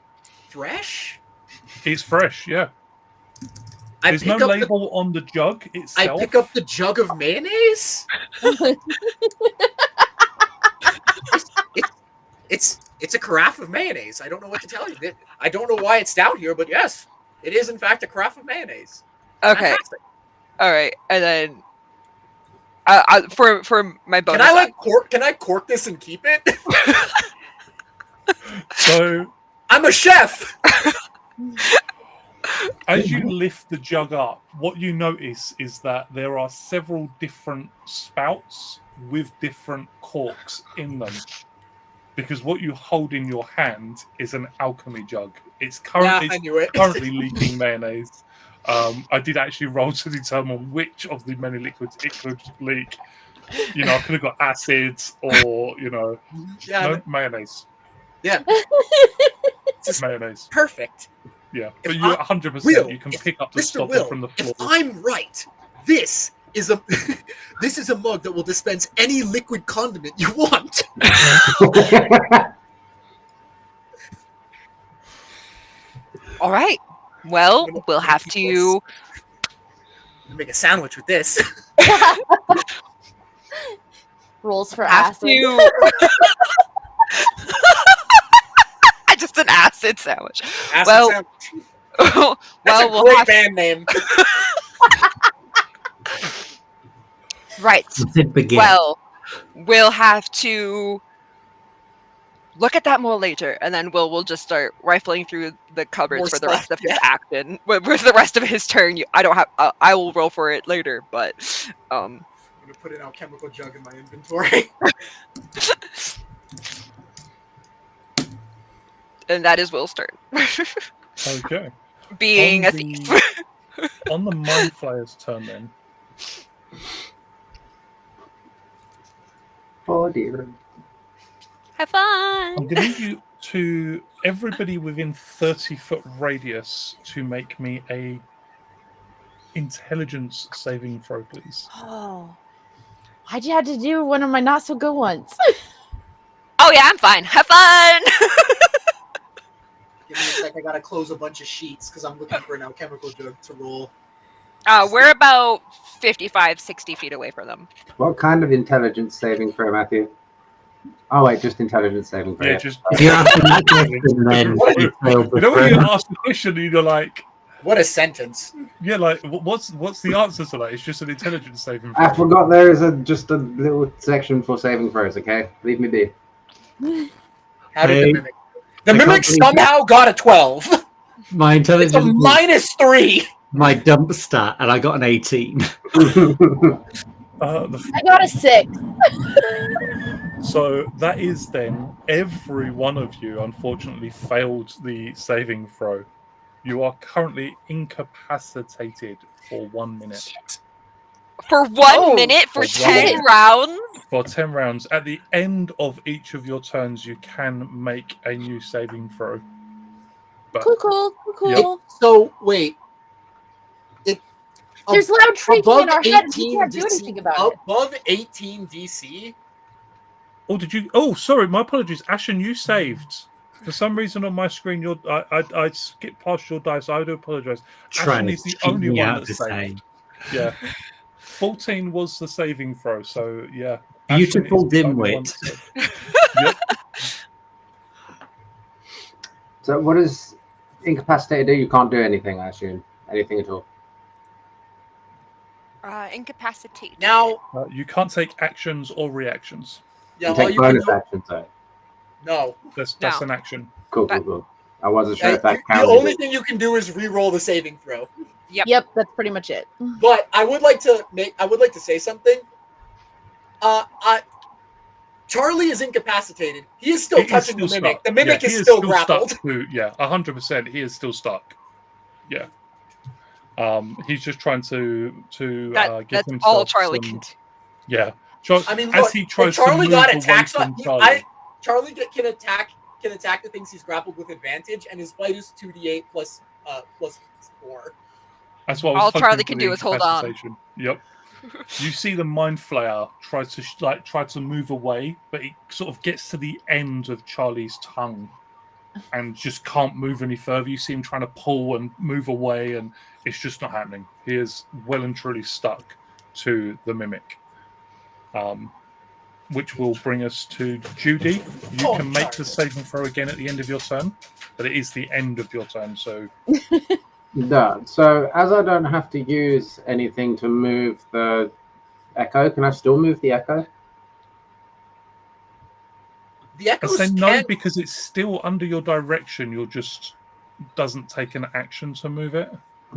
C: fresh?
A: It's fresh. Yeah.
C: I
A: There's no
C: pick up
A: label on the jug
C: I
A: itself.
C: pick up the jug of mayonnaise. It's a carafe of mayonnaise. I don't know what to tell you. I don't know why it's down here, but yes, it is in fact a carafe of mayonnaise.
B: Okay.
C: Fantastic.
B: All right, and then for my bonus,
C: Can I cork this and keep it?
A: So
C: I'm a chef.
A: as you lift the jug up, what you notice is that there are several different spouts with different corks in them. Because what you hold in your hand is an alchemy jug. It's
C: I knew it.
A: currently leaking mayonnaise. I did actually roll to determine which of the many liquids it could leak. I could have got acids or, mayonnaise.
C: Yeah. Just
A: Mayonnaise.
C: perfect.
A: Yeah.
C: If
A: But you're
C: I-
A: 100%.
C: Will,
A: You can
C: if-
A: pick up the
C: Mr.
A: stopper
C: Will,
A: from the floor.
C: if I'm right, this is a this is a mug that will dispense any liquid condiment you want.
B: all right. Well, we'll have to.
C: Make a sandwich with this.
E: Rolls for
B: Have
E: acid.
B: to. Just an acid sandwich.
C: Acid
B: Well,
C: sandwich.
B: well,
C: That's a
B: we'll
C: great
B: have
C: band name.
B: right.
D: Said baguette.
B: Well, we'll have to look at that more later, and then we'll just start rifling through the cupboards
C: More
B: for the
C: stuff,
B: rest of his
C: yeah.
B: action. With the rest of his turn, I don't have. I will roll for it later, but
C: I'm gonna put an alchemical jug in my inventory.
B: and that is Will's turn.
A: Okay.
B: Being a
A: On
B: thief.
A: On the Mindflayer's turn, then,
F: Oh dear.
B: Have fun.
A: I'm going to need you to, everybody within 30-foot radius, to make me a intelligence saving throw, please.
E: Oh. Why'd you have to do one of my not so good ones?
B: Oh yeah, I'm fine. Have fun.
C: Give me a sec. I gotta close a bunch of sheets because I'm looking for an alchemical drug to roll.
B: We're about 55, 60 feet away from them.
F: What kind of intelligence saving throw, Matthew? Oh wait, just intelligence saving throw.
A: Yeah, just
D: If you're asking that question, then you failed
A: you know when you
D: the
A: ask the question and you're like,
C: What a sentence!
A: yeah, like what's the answer to that? It's just an intelligence saving
F: I
A: throw.
F: forgot there is just a little section for saving throws. Okay, leave me be.
C: How did the
D: Hey,
C: mimic? The
D: I
C: mimic
D: can't believe
C: somehow got a 12.
D: my
C: It's
D: intelligence
C: a
D: was
C: -3.
D: my dump stat, and I got an 18.
E: I got a 6.
A: So that is then every one of you unfortunately failed the saving throw. You are currently incapacitated for 1 minute.
B: For 1
E: Oh,
B: minute, for
A: for 1
B: 10
A: minute.
B: rounds?
A: For 10 rounds. At the end of each of your turns, you can make a new saving throw. But
E: Cool.
C: So wait,
E: There's loud shrieking
C: above
E: in our head. We
C: 18
E: can't do
C: DC,
E: anything about it.
C: above 18 DC.
A: oh, did you? Oh, sorry, my apologies. Ashen, you saved. For some reason on my screen, I skipped past your dice. I do apologize.
D: Trying
A: Ashen
D: to
A: is the
D: cheat
A: only
D: me
A: one
D: out
A: that
D: to
A: saved.
D: say.
A: Yeah. 14 was the saving throw, so yeah. Ashen is
D: Beautiful
A: the only one
D: dimwit.
A: that saved. Yep.
F: So what does incapacitated do? You can't do anything, I assume. Anything at all.
B: Incapacitated.
C: Now,
A: You can't take actions or reactions.
C: yeah,
F: You
C: all
F: take
C: you can
F: bonus
C: do.
F: actions, though.
C: No,
A: That's
B: No.
A: an action.
F: Cool. I wasn't sure if
C: the
F: that counted.
C: only thing you can do is re-roll the saving throw.
E: Yep, that's pretty much it.
C: But I would like to say something. Charlie is incapacitated. He is still
A: He is
C: touching
A: still
C: the mimic.
A: stuck.
C: The mimic
A: Yeah,
C: is
A: he
C: still grappled.
A: Stuck to, 100%. He is still stuck. Yeah. He's just trying to give
B: That's
A: himself
B: all Charlie
A: some,
B: can do.
A: Yeah.
C: I mean,
A: as
C: look,
A: he tries
C: Charlie
A: to move
C: got
A: away
C: attacks
A: from
C: on.
A: Charlie.
C: Charlie can attack the things he's grappled with advantage, and his bite is 2d8 plus 4.
A: That's what I was
B: All
A: hoping
B: Charlie
A: for
B: can
A: the
B: do is hold on.
A: incapacitation. Yep. You see the Mindflayer try to move away, but it sort of gets to the end of Charlie's tongue and just can't move any further. You see him trying to pull and move away, and it's just not happening. He is well and truly stuck to the mimic. Which will bring us to Judy. You can make the saving throw again at the end of your turn, but it is the end of your turn, so...
F: No. So as I don't have to use anything to move the echo, can I still move the echo?
C: The
A: I
C: echoes
A: say no
C: can.
A: because it's still under your direction. You're just doesn't take an action to move it.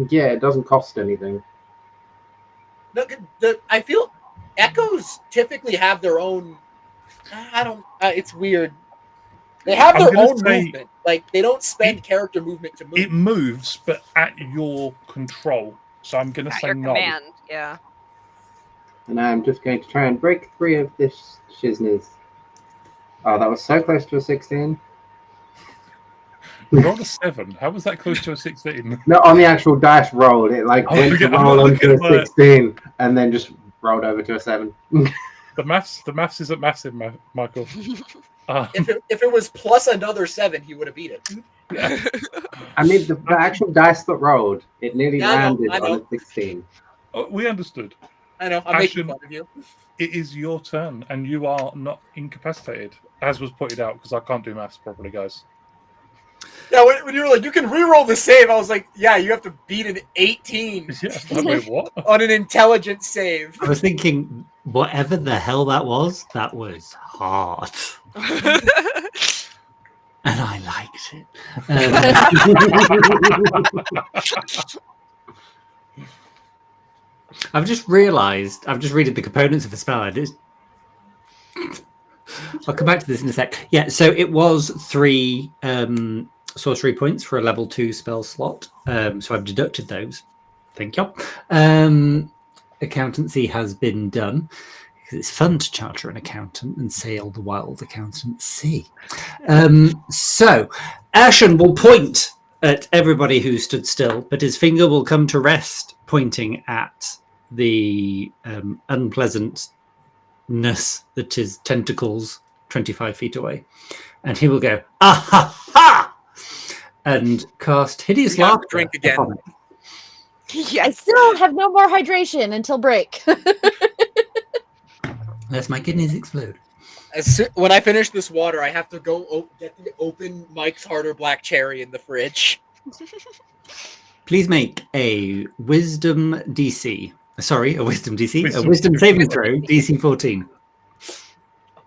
F: Yeah, it doesn't cost anything.
C: No, I feel echoes typically have their own. I don't. It's weird. They have
A: I'm
C: their
A: gonna
C: own
A: say
C: movement. Like they don't spend character movement to move.
A: It moves, but at your control. So I'm going to
B: At
A: say
B: your
A: no.
B: command, yeah.
F: And I'm just going to try and break 3 of this shizness. Oh, that was so close to a 16.
A: You rolled a 7. How was that close to a 16?
F: No, on the actual dice roll, it went to roll onto a 16 and then just rolled over to a 7.
A: The maths isn't massive, Michael.
C: If it was plus another 7, he would have beat it.
A: Yeah.
F: I mean, the actual dice that rolled, it nearly landed
C: I know.
F: on a 16.
A: Oh, we understood.
C: I know. I'm making fun of you.
A: It is your turn, and you are not incapacitated, as was pointed out, because I can't do maths properly, guys.
C: Yeah, when you were like, you can re-roll the save, I was like, yeah, you have to beat an 18
A: Yeah, wait, what?
C: on an intelligence save.
D: I was thinking, whatever the hell that was hard. And I liked it. I've just realised, I've just read the components of the spell. I'll come back to this in a sec. Yeah, so it was 3 sorcery points for a level 2 spell slot. So I've deducted those. Thank you. Accountancy has been done. It's fun to charter an accountant and sail the wild accountant sea. So Ashen will point at everybody who stood still, but his finger will come to rest, pointing at the unpleasantness that is tentacles 25 feet away. And he will go, ah ha ha! and cast Hideous
C: We have to
D: Laughter
C: drink again.
D: upon it.
E: I
B: Yes.
E: still have no more hydration until break.
D: Unless my kidneys explode.
C: When I finish this water, I have to go get the open Mike's Harder Black Cherry in the fridge.
D: Please make a Wisdom DC. Sorry, a Wisdom DC. A
A: Wisdom.
D: Wisdom saving throw, DC 14.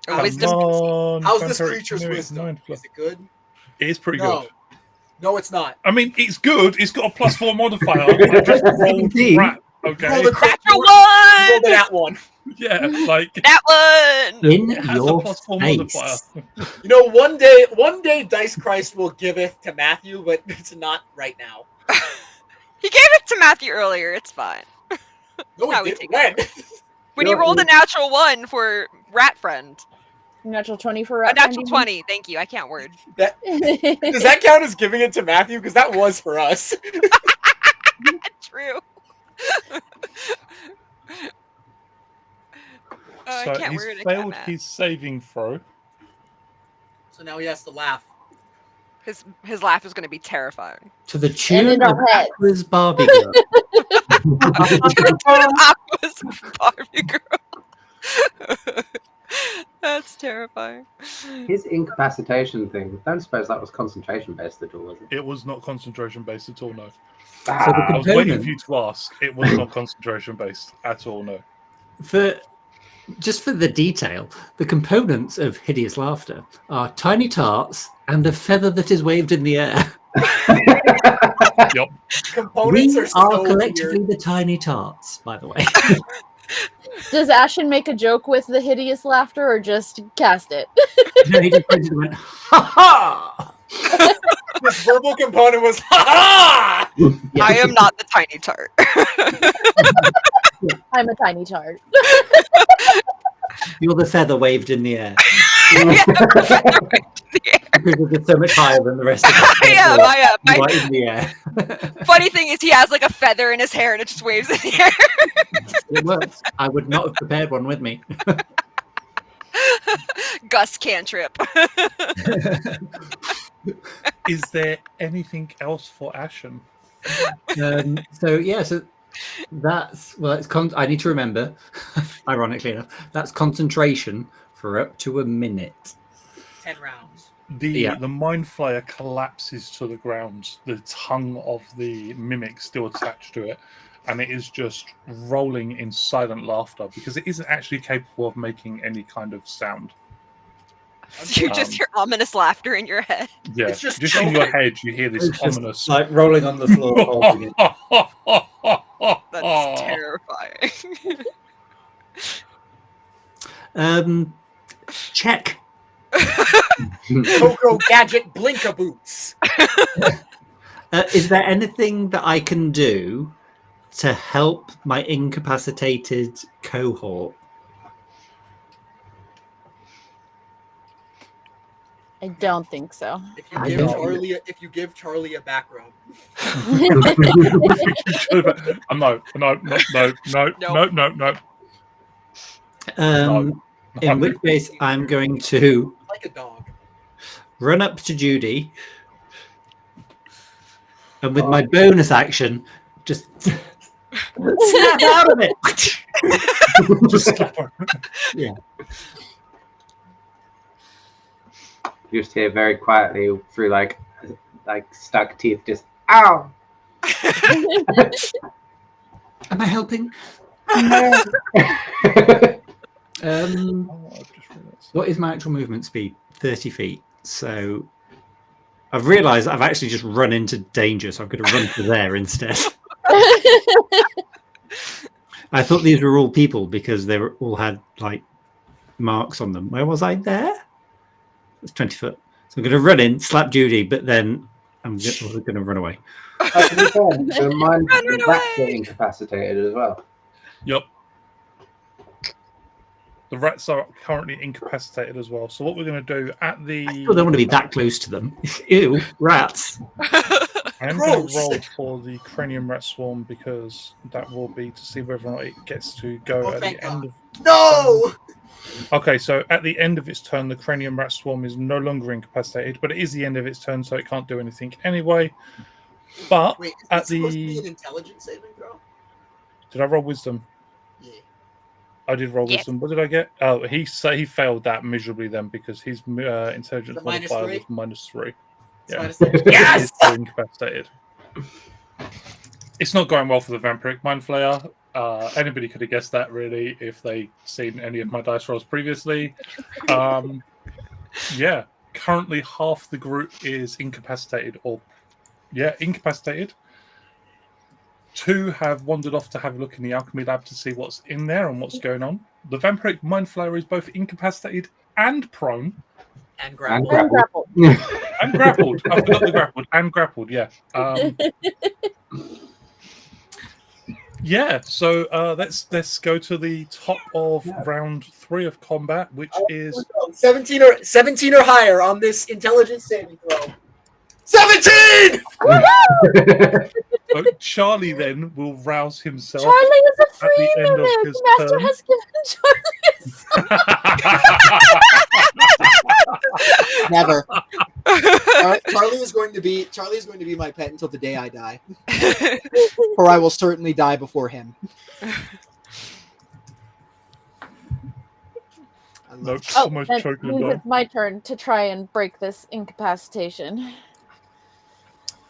B: A wisdom.
A: on,
C: How's this
A: vampiric
C: creature's
A: canoe,
C: wisdom?
A: Mindflayer.
C: Is it good?
A: It is pretty
C: No.
A: good.
C: No, it's not.
A: I mean, it's good. It's got a +4 modifier. I just rolled
D: 17.
A: crap. Okay.
C: Roll the crap.
B: Natural
C: Roll
B: one.
C: that one.
A: Yeah, like
B: That one.
D: In
A: it has a
D: your
A: +4
D: face.
A: modifier.
C: You know, one day, Dice Christ will giveth to Matthew, but it's not right now.
B: He gave it to Matthew earlier. It's fine.
C: No,
B: How
C: he
B: we
C: didn't.
B: take
C: When?
B: When he rolled a natural one for Rat Friend.
E: Natural 20 for
B: A
E: Rat
B: natural
E: Friend,
B: 20. Thank you. I can't word.
C: Does
E: you
C: that count as giving it to Matthew? Because that was for us.
B: True. I
A: So
B: can't
A: he's
B: word it.
A: failed his saving throw.
C: So now he has to laugh.
B: His laugh is going to be terrifying.
D: To the tune
E: in
D: of
E: our head.
D: Aqua's Barbie Girl.
B: Aqua's Barbie girl. That's terrifying.
F: His incapacitation thing, I don't suppose that was concentration based at all, was it?
A: It was not concentration based at all, no.
D: So the
A: I was waiting
D: component-
A: for you to ask. It was not concentration based at all, no.
D: Just for the detail, the components of Hideous Laughter are tiny tarts and a feather that is waved in the air.
A: Yep.
C: Components
D: We
C: are so
D: are collectively
C: weird.
D: the tiny tarts, by the way.
E: Does Ashen make a joke with the hideous laughter or just cast it?
D: No, he just pointed and went, ha ha!
C: This verbal component was ha ha.
D: Yeah.
B: I am not the tiny tart.
E: I'm a tiny tart.
D: You're the feather waved in the air.
B: Yeah.
D: Because you're just so much higher than the rest of us.
B: I am.
D: You're
B: My
D: right in the air.
B: funny thing is he has like a feather in his hair and it just waves in the air.
D: It works. I would not have prepared one with me.
B: Gus cantrip.
A: Is there anything else for Ashen?
D: So that's I need to remember, ironically enough, that's concentration for up to a minute.
C: 10 rounds.
A: The Mindflayer collapses to the ground. The tongue of the mimic still attached to it, and it is just rolling in silent laughter because it isn't actually capable of making any kind of sound.
B: You just hear ominous laughter in your head.
A: Yeah,
C: It's just
A: in your head you hear this
D: It's just
A: ominous.
D: like rolling on the floor. holding it.
B: That's terrifying.
D: Check.
C: Coco Gadget Blinka Boots.
D: Is there anything that I can do to help my incapacitated cohort?
E: I don't think so.
C: If you give Charlie a back rub.
A: No.
D: In which case, I'm going to
C: Like a dog.
D: run up to Judy, and with my bonus action, just snap out of it.
A: Just slap her.
D: Yeah.
F: You just hear very quietly through like stuck teeth, just ow.
D: Am I helping? What is my actual movement speed? 30 feet. So I've realised I've actually just run into danger, so I'm going to run to there instead. I thought these were all people because they all had like marks on them. Where was I there? It's 20 foot. So I'm going to run in, slap Judy, but then I'm going to run away.
F: The rats get incapacitated as well.
A: Yep. The rats are currently incapacitated as well. So what we're going to do at the...
D: I still don't want to be that close to them. Ew, rats.
A: I'm going to roll for the cranium rat swarm because that will be to see whether or not it gets to go at the end of...
C: No!
A: Okay, so at the end of its turn, the cranium rat swarm is no longer incapacitated, but it is the end of its turn, so it can't do anything anyway. But
C: Wait, is
A: at
C: this supposed to be
A: the
C: an intelligence saving throw?
A: did I roll wisdom?
C: Yeah.
A: I did roll
B: Yes.
A: wisdom. What did I get? Oh, he failed that miserably then because his intelligence
C: The minus
A: modifier
C: three?
A: was -3.
C: It's
A: Yeah.
C: -3.
A: He
C: Yes!
A: is still incapacitated. It's not going well for the vampiric mindflayer. Anybody could have guessed that really if they'd seen any of my dice rolls previously. Yeah, currently half the group is incapacitated incapacitated. 2 have wandered off to have a look in the alchemy lab to see what's in there and what's going on. The vampiric mindflayer is both incapacitated and prone.
C: And
F: And
C: grapple.
E: And
F: grapple.
E: grappled.
A: And grappled. I forgot the grappled. And grappled, yeah. Yeah, so let's go to the top of round 3 of combat, which is
C: 17 or higher on this intelligence saving throw. 17!
A: Charlie then will rouse himself.
E: Charlie is a
A: at the
E: free
A: end of
E: mimic.
A: his
E: Master
A: turn.
E: has given Charlie.
C: Never. Charlie is going to be my pet until the day I die, or I will certainly die before him. I love
A: Nope.
E: Oh,
A: Almost
E: that
A: choking
E: means
A: and
E: it's my turn to try and break this incapacitation.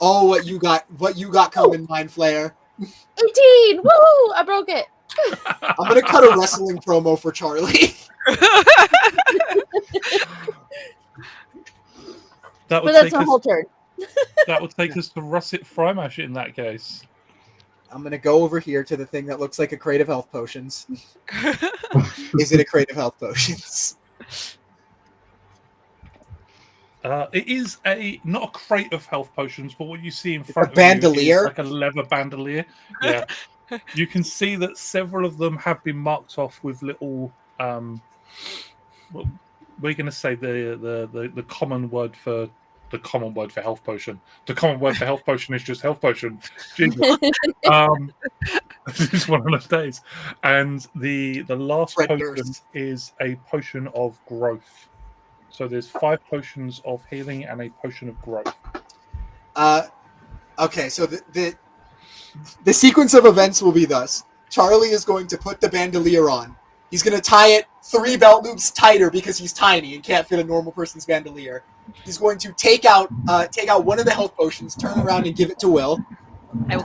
C: Oh, what you got coming, Mindflayer.
E: 18! Woohoo! I broke it.
C: I'm gonna cut a wrestling promo for Charlie.
A: That would
E: But that's
A: take
E: my
A: us.
E: whole turn.
A: That would take us to Russet Frymash in that case.
C: I'm gonna go over here to the thing that looks like a crate of health potions. Is it a crate of health potions?
A: It is not a crate of health potions, but what you see in front of
C: bandolier?
A: you is like a leather bandolier. Yeah, you can see that several of them have been marked off with little. Well, we're going to say the common word for the common word for health potion. The common word for health potion is just health potion. Jesus. It's one of those days, and the last
C: Fred
A: potion
C: Durst.
A: is a potion of growth. So there's 5 potions of healing and a potion of growth.
C: Okay, so the sequence of events will be thus. Charlie is going to put the bandolier on. He's going to tie it 3 belt loops tighter because he's tiny and can't fit a normal person's bandolier. He's going to take out one of the health potions, turn around and give it to Will.
B: I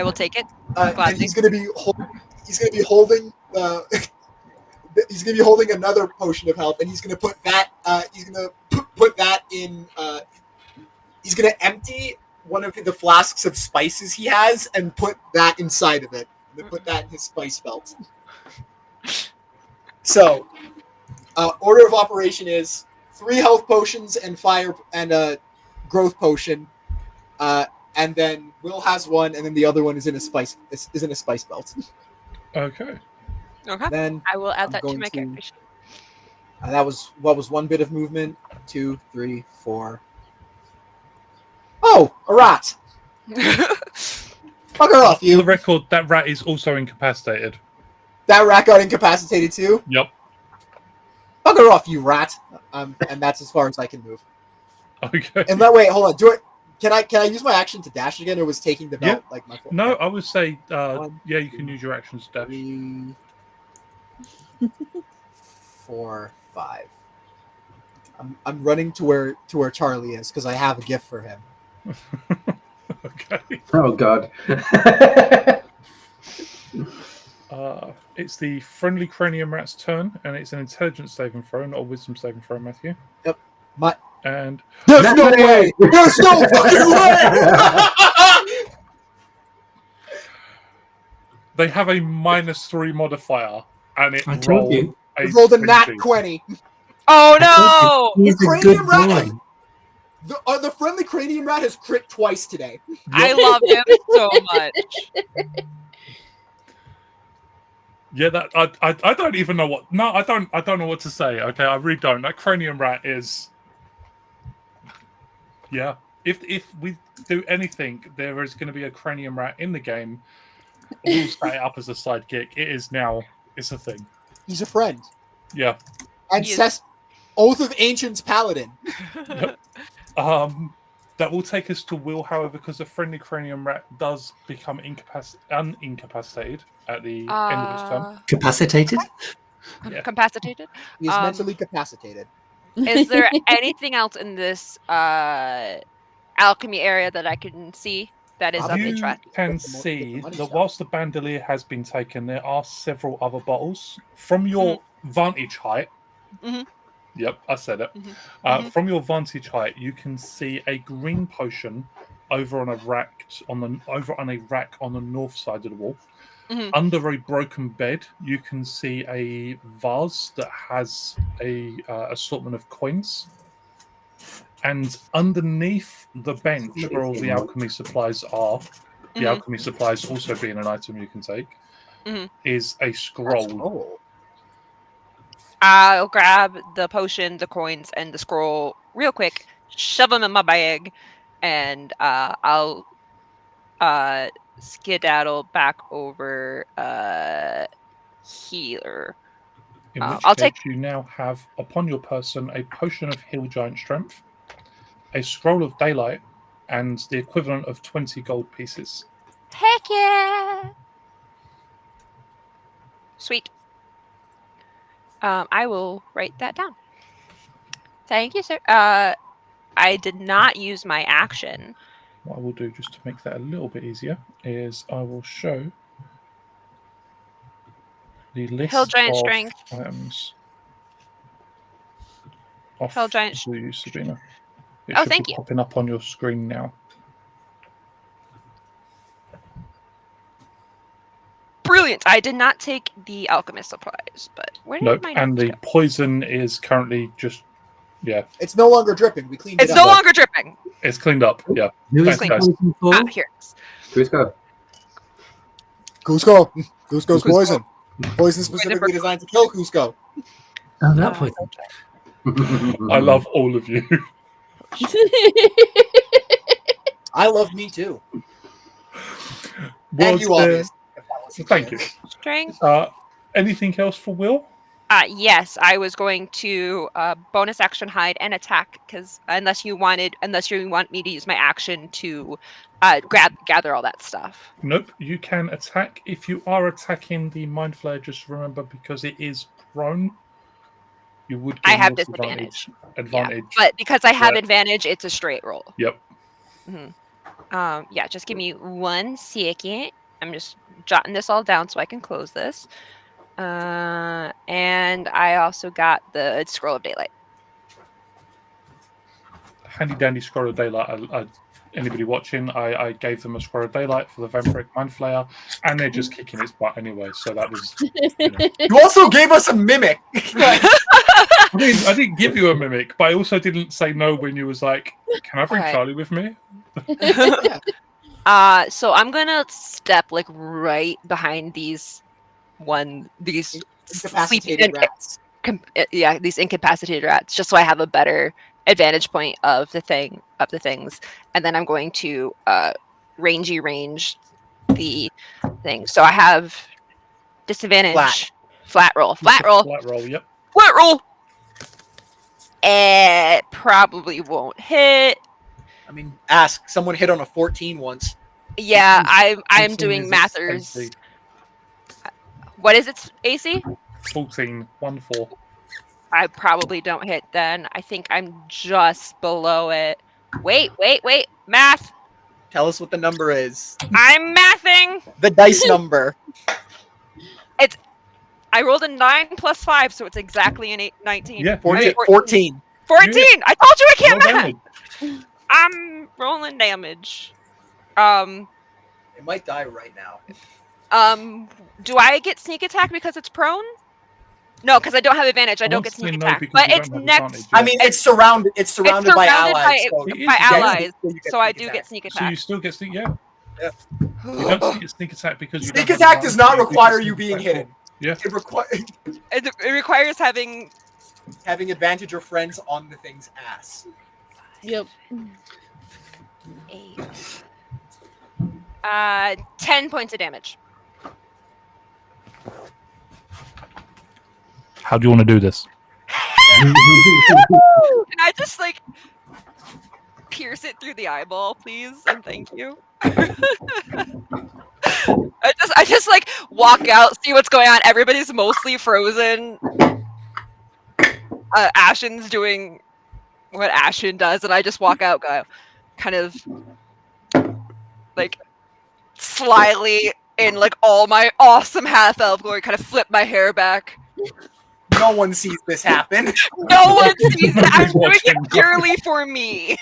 B: will take it.
C: And
B: Gladly.
C: he's going to be holding he's going to be holding another potion of health, and he's going to put that. He's going to put that in. He's going to empty one of the flasks of spices he has and put that inside of it. And put that in his spice belt. So, order of operation is 3 health potions and fire and a growth potion, and then Will has 1, and then the other one is in a spice belt.
A: Okay.
B: Okay.
C: Then
B: I will add
C: I'm
B: that to
C: going
B: my
C: to-
B: character sheet.
C: that was 1 bit of movement. 2, 3, 4. Oh, a rat! Fuck her off,
A: For the
C: you.
A: record, that rat is also incapacitated.
C: That rat got incapacitated too.
A: Yep.
C: Fuck her off, you rat. And that's as far as I can move.
A: Okay.
C: And wait, hold on. Can I use my action to dash again, or was taking the belt like my?
A: No, I would say,
C: 1,
A: yeah, you can use your actions to dash.
C: 3, 4, 5. I'm running to where Charlie is because I have a gift for him.
A: Okay.
F: Oh god.
A: It's the friendly cranium rat's turn, and it's an intelligence saving throw, not a wisdom saving throw, Matthew.
C: Yep.
A: And
C: There's no way! There's no fucking way!
A: they have a -3 modifier, and it
D: I told you.
C: Rolled a nat
A: 20.
C: 20.
B: Oh no!
D: He's a good
C: Cranium rat
D: boy.
C: has- The friendly cranium rat has crit twice today.
B: I love him so much.
A: Yeah, that I don't even know what. No, I don't know what to say. Okay, I really don't. That cranium rat is. Yeah, if we do anything, there is going to be a cranium rat in the game. We'll set it up as a sidekick. It is now. It's a thing.
C: He's a friend.
A: Yeah.
C: Oath of Ancients Paladin.
A: Yep. That will take us to Will, however, because the friendly cranium rat does become unincapacitated at the end of its turn.
D: Capacitated?
A: Yeah.
B: Capacitated.
C: He is mentally capacitated.
B: Is there anything else in this alchemy area that I can see that is of
A: You
B: interest?
A: can see that whilst the bandolier has been taken, there are several other bottles. From your vantage height,
B: Mhm.
A: yep, I said it.
B: Mhm.
A: From your vantage height, you can see a green potion over on a rack on the north side of the wall.
B: Mhm.
A: Under a broken bed, you can see a vase that has a assortment of coins. And underneath the bench where all the alchemy supplies are, the alchemy supplies also being an item you can take, is a scroll.
B: I'll grab the potion, the coins, and the scroll real quick, shove them in my bag, and I'll skedaddle back over here.
A: In which
B: I'll
A: case,
B: take.
A: you now have upon your person a potion of Hill Giant Strength, a scroll of Daylight, and the equivalent of 20 gold pieces.
B: Heck yeah! Sweet. I will write that down. Thank you, sir. I did not use my action.
A: What I will do, just to make that a little bit easier, is I will show the
B: Hill
A: list
B: Giant
A: of
B: Strength.
A: items off
B: Hill Giant
A: for you, Sabina. It
B: Oh,
A: should be
B: thank you.
A: popping up on your screen now.
B: Brilliant. I did not take the alchemist supplies, but where did
A: Nope,
B: my
A: and
B: notes
A: the
B: go?
A: poison is currently just, yeah.
C: It's no longer dripping. We cleaned it
B: It's
C: up.
B: no longer dripping.
A: It's cleaned up, yeah.
D: Who is
A: Thanks,
D: the
A: guys.
D: poison for?
B: Here it is.
F: Cusco.
C: Cusco. Cusco's
D: Cusco.
C: poison. Poison specifically designed to kill Cusco.
D: Oh, that poison.
A: I love all of you.
C: I love me too.
A: Was
C: And you,
A: there-
C: obviously. if that wasn't
A: Thank
C: clear.
A: you.
B: Strength.
A: Anything else for Will?
B: Yes, I was going to bonus action hide and attack because unless you want me to use my action to gather all that stuff.
A: Nope, you can attack. If you are attacking the Mindflayer, just remember, because it is prone, you would
B: I
A: get
B: have
A: more
B: disadvantage.
A: advantage.
B: Yeah, but because I have advantage, it's a straight roll.
A: Yep.
B: Yeah, just give me 1 second. I'm just jotting this all down so I can close this. And I also got the Scroll of Daylight.
A: Handy dandy Scroll of Daylight. Anybody watching, I gave them a Scroll of Daylight for the Vampiric Mindflayer, and they're just kicking its butt anyway, so that was...
C: You also gave us a mimic.
A: I didn't give you a mimic, but I also didn't say no when you was like, can I bring
B: Alright.
A: Charlie with me?
B: So I'm gonna step like right behind these
C: Incapacitated rats.
B: These incapacitated rats, just so I have a better advantage point of the things, and then I'm going to range the thing. So I have disadvantage. Flat roll.
A: Flat roll, yep.
B: Flat roll. It probably won't hit.
C: I mean, ask. Someone hit on a 14 once.
B: Yeah, I'm
A: 14
B: doing
A: is its
B: mathers.
A: AC.
B: What is its AC?
A: 14, 1-4.
B: I probably don't hit then. I think I'm just below it. Wait. Math.
C: Tell us what the number is.
B: I'm mathing.
C: The dice number.
B: I rolled a 9 plus 5, so it's exactly an 19.
A: Yeah,
C: 14.
B: 14.
A: Yeah.
B: I told you I can't
A: Roll
B: math.
A: damage.
B: I'm rolling damage.
C: It might die right now.
B: Do I get sneak attack because it's prone? No, because I don't have advantage. I don't get
A: Honestly,
B: sneak
A: no,
B: attack.
A: because
B: But
A: you
B: it's
A: don't have
B: next.
A: advantage,
C: I mean, it's surrounded. It's surrounded by allies.
B: by allies, so I do
C: attack.
B: get sneak
A: So
B: attack.
A: you still get sneak, yeah.
C: Yeah.
A: You don't get sneak attack because you
C: Sneak
A: don't have
C: attack does not
A: advantage,
C: require
A: get
C: you
A: sneak
C: being
A: attack
C: hidden.
A: roll. Yeah.
C: It
B: It requires having
C: having advantage or friends on the thing's ass.
E: Yep.
B: 10 points of damage.
A: How do you want to do this?
B: Can I just like pierce it through the eyeball, please? And thank you. I just like walk out, see what's going on. Everybody's mostly frozen. Ashen's doing what Ashen does, and I just walk out, go kind of like slyly in like all my awesome half elf glory, kind of flip my hair back.
C: No one sees this happen.
B: No one sees it. I'm doing it purely for me.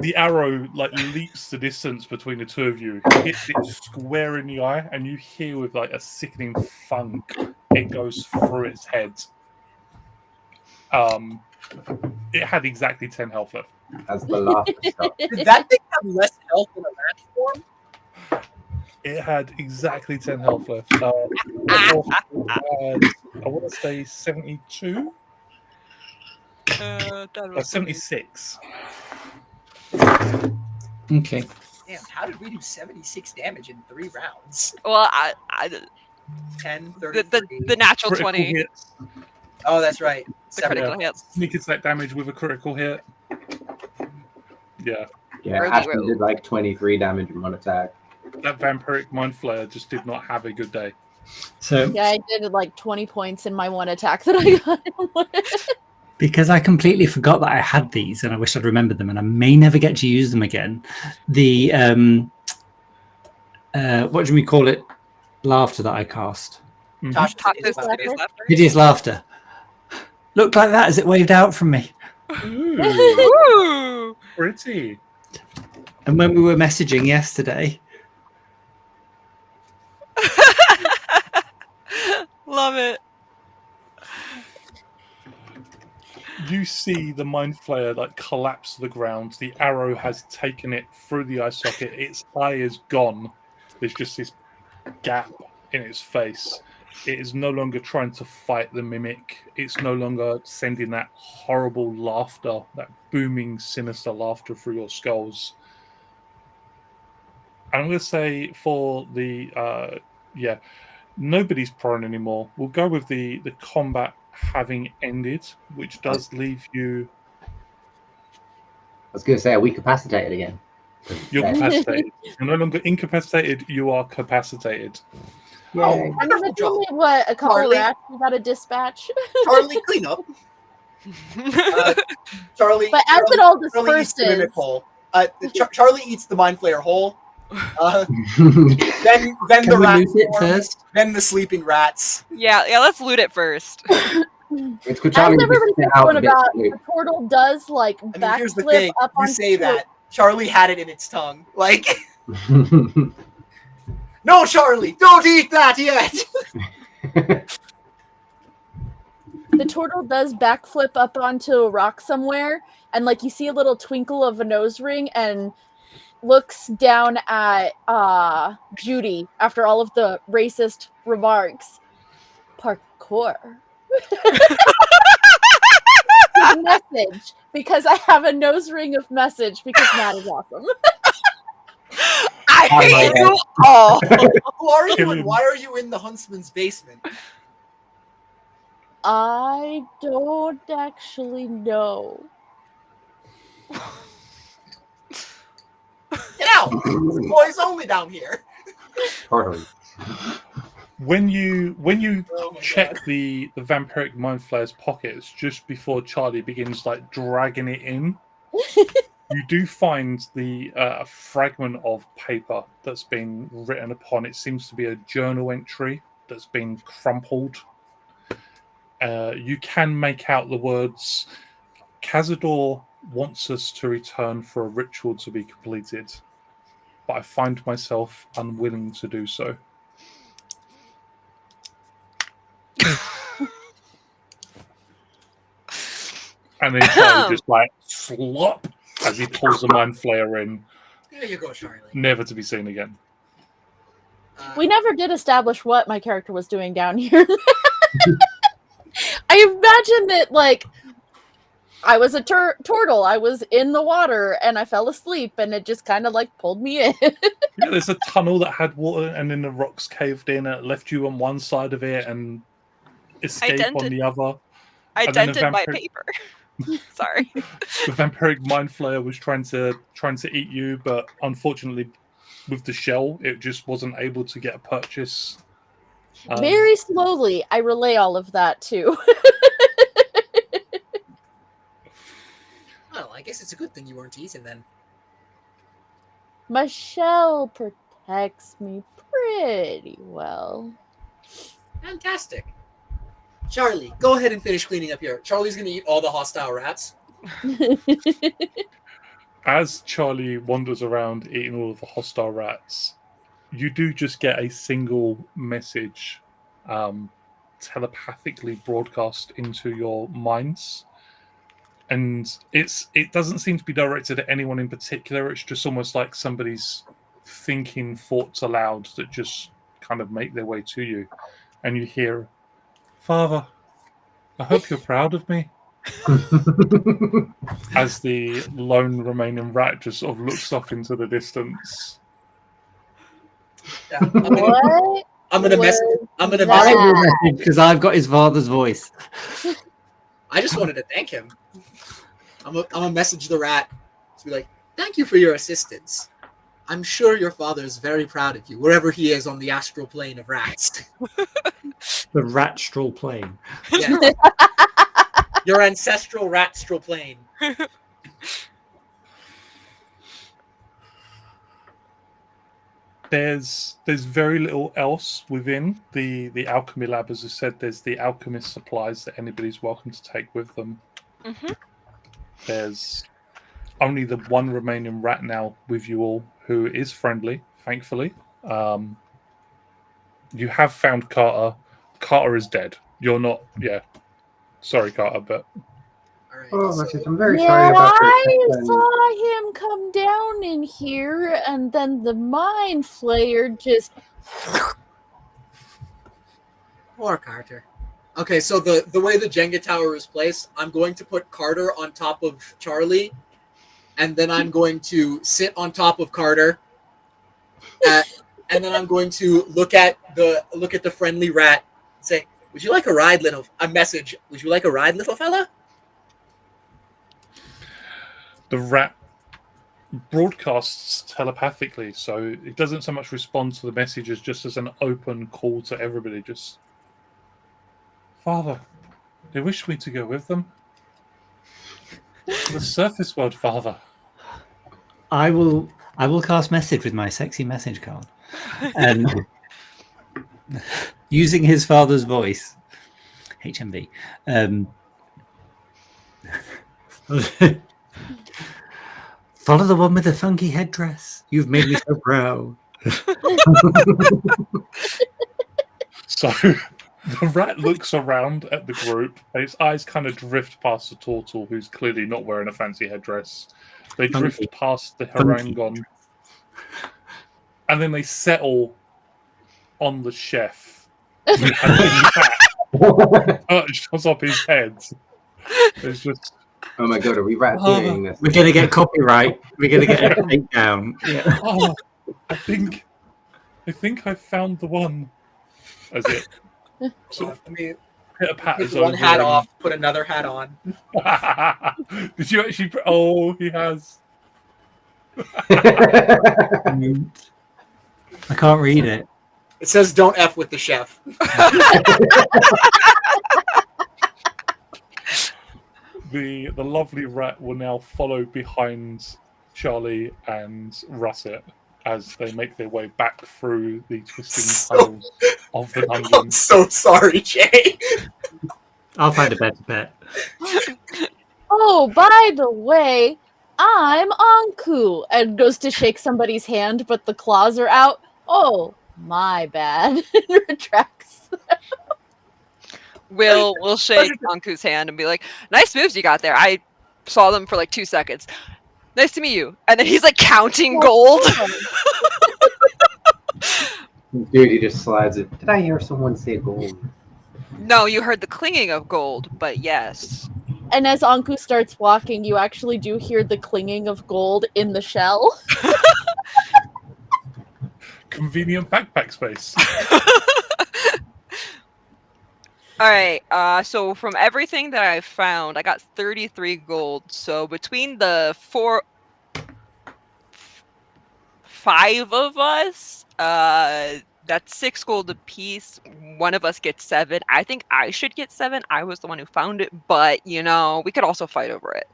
A: The arrow like leaps the distance between the two of you, hits it square in the eye, and you hear with like a sickening thunk, it goes through its head. It had exactly 10 health left.
F: As the last stop.
C: Did that thing have less health than a rat form?
A: It had exactly 10 health left. I want to say 72? 76.
D: Okay.
C: Damn, how did we do 76 damage in 3 rounds?
B: Well,
C: 10, 30,
B: the natural
A: Critical
B: 20.
A: hits.
C: Oh, that's right.
B: The critical hits.
A: Sneak attack damage with a critical hit. Yeah.
F: Yeah,
B: Rogue
F: Ashton
B: rogue.
F: did like 23 damage in one attack.
A: That vampiric Mindflayer just did not have a good day.
D: So,
E: Yeah, I did like 20 points in my one attack that I got.
D: because I completely forgot that I had these, and I wish I'd remembered them, and I may never get to use them again. The what do we call it? Laughter that I cast.
C: Tosh
B: Toxic
E: laughter.
B: laughter.
D: Hideous laughter. Looked like that as it waved out from me.
A: Ooh,
B: Ooh.
A: pretty.
D: And when we were messaging yesterday,
B: Love it.
A: You see the Mindflayer like collapse to the ground. The arrow has taken it through the eye socket. Its eye is gone. There's just this gap in its face. It is no longer trying to fight the mimic. It's no longer sending that horrible laughter, that booming, sinister laughter through your skulls. I'm going to say for the, nobody's prone anymore. We'll go with the combat having ended, which does leave you...
F: I was going to say, are we capacitated again?
A: You're capacitated. You're no longer incapacitated, you are capacitated.
F: Yay.
C: Oh,
E: I mean,
C: wonderful
E: that's
C: job.
E: only what, a couple
C: Harley.
E: rats we got to dispatch.
C: Charlie, clean up. Charlie.
E: But as
C: Charlie,
E: it all
C: Charlie eats the mimic
E: disperses,
C: whole. Charlie eats the Mind Flayer whole.
F: Can
C: Then
D: can
C: the
D: we
C: rat
D: lose it
C: form,
D: first?
C: then the sleeping rats.
B: Yeah, let's loot it first.
F: It's good
E: as
F: Charlie to
E: everybody's
F: sit out
E: going
F: a bit.
E: about, the portal does like
C: I mean, here's the
E: backflip
C: thing.
E: up
C: You
E: onto
C: say that. Charlie had it in its tongue. Like, no, Charlie, don't eat that yet.
E: the turtle does backflip up onto a rock somewhere, and like you see a little twinkle of a nose ring and looks down at Judy after all of the racist remarks. Parkour. Message, because I have a nose ring of message because Matt is awesome.
B: I
F: Oh my
B: hate
F: God.
B: you all.
C: Who are you
A: Killian.
C: and why are you in the Huntsman's basement?
E: I don't actually know.
C: Get out! It's boys only down here.
F: Totally.
A: When you
C: Oh my
A: check
C: God.
A: the vampiric Mind Flayer's pockets just before Charlie begins like dragging it in, you do find the fragment of paper that's been written upon. It seems to be a journal entry that's been crumpled. You can make out the words, Cazador wants us to return for a ritual to be completed, but I find myself unwilling to do so. And then Charlie just like slop as he pulls the Mind Flayer in,
C: There you go, Charlie.
A: never to be seen again.
E: We never did establish what my character was doing down here. I imagine that, like, I was a turtle. I was in the water and I fell asleep and it just kind of like pulled me in.
A: Yeah, there's a tunnel that had water and then the rocks caved in and it left you on one side of it and escape on the other.
B: I
A: And then the
B: dented my paper. Sorry.
A: The vampiric Mindflayer was trying to eat you, but unfortunately with the shell, it just wasn't able to get a purchase.
E: Very slowly, I relay all of that too.
C: Well, I guess it's a good thing you weren't eaten then.
E: My shell protects me pretty well.
C: Fantastic. Charlie, go ahead and finish cleaning up here. Charlie's going to eat all the hostile rats.
A: As Charlie wanders around eating all of the hostile rats, you do just get a single message telepathically broadcast into your minds. And it doesn't seem to be directed at anyone in particular. It's just almost like somebody's thinking thoughts aloud that just kind of make their way to you. And you hear, "Father, I hope you're proud of me." As the lone remaining rat just sort of looks off into the distance.
C: Yeah,
E: What?
C: I'm gonna message. I'm gonna
E: that?
C: message
D: because I've got his father's voice.
C: I just wanted to thank him. I'm gonna message the rat to be like, "Thank you for your assistance. I'm sure your father is very proud of you, wherever he is on the astral plane of rats."
D: The ratstral plane.
C: Yeah. Your ancestral ratstral plane.
A: There's very little else within the alchemy lab. As I said, there's the alchemist supplies that anybody's welcome to take with them.
B: Mm-hmm.
A: There's only the one remaining rat now with you all, who is friendly, thankfully. You have found Carter. Carter is dead. You're not. Yeah. Sorry, Carter, but.
C: All right.
F: Oh,
C: so-
F: Mrs. I'm very sorry about
E: I
F: this.
E: saw him come down in here, and then the Mind Flayer just.
C: Poor Carter. Okay, so the way the Jenga tower is placed, I'm going to put Carter on top of Charlie, and then I'm going to sit on top of Carter, and then I'm going to look at the friendly rat and say, "Would you like a ride, little?" A message. "Would you like a ride, little fella?"
A: The rat broadcasts telepathically, so it doesn't so much respond to the messages just as an open call to everybody. Just, "Father, they wish me to go with them. To the surface world, Father."
D: I will cast message with my sexy message card. And using his father's voice. HMV. Follow the one with the funky headdress. You've made me so proud.
A: So the rat looks around at the group. His eyes kind of drift past the turtle, who's clearly not wearing a fancy headdress. They drift
D: Funky.
A: past the
D: Funky.
A: harangon. And then they settle on the chef. Who has a hat perched on top of his head. It's just...
F: Oh my god, are we rat hearing this?
D: We're going to get copyright. We're going to get everything down. Yeah.
A: "Oh, I think I found the one." As it sort of
C: Let me
A: hit a pat
C: take
A: his
C: one
A: own
C: hat
A: ring.
C: off, put another hat on.
A: Did you actually? Oh, he has.
D: I can't read it.
C: It says, "Don't F with the chef."
A: The lovely rat will now follow behind Charlie and Russet as they make their way back through the twisting tunnels of the
C: I'm
A: dungeon.
C: so sorry, Jay.
D: I'll find a better bet.
E: Oh, by the way, I'm Anku, and goes to shake somebody's hand, but the claws are out. Oh, my bad. Retracts.
B: We'll shake Anku's hand and be like, "Nice moves you got there. I saw them for like 2 seconds. Nice to meet you." And then he's like counting gold.
F: Dude, he just slides it. Did I hear someone say gold?
B: No, you heard the clinging of gold, but yes.
E: And as Anku starts walking, you actually do hear the clinging of gold in the shell.
A: Convenient backpack space.
B: All right. So from everything that I found, I got 33 gold. So between the five of us, that's 6 gold apiece. One of us gets 7. I think I should get 7. I was the one who found it, but we could also fight over it.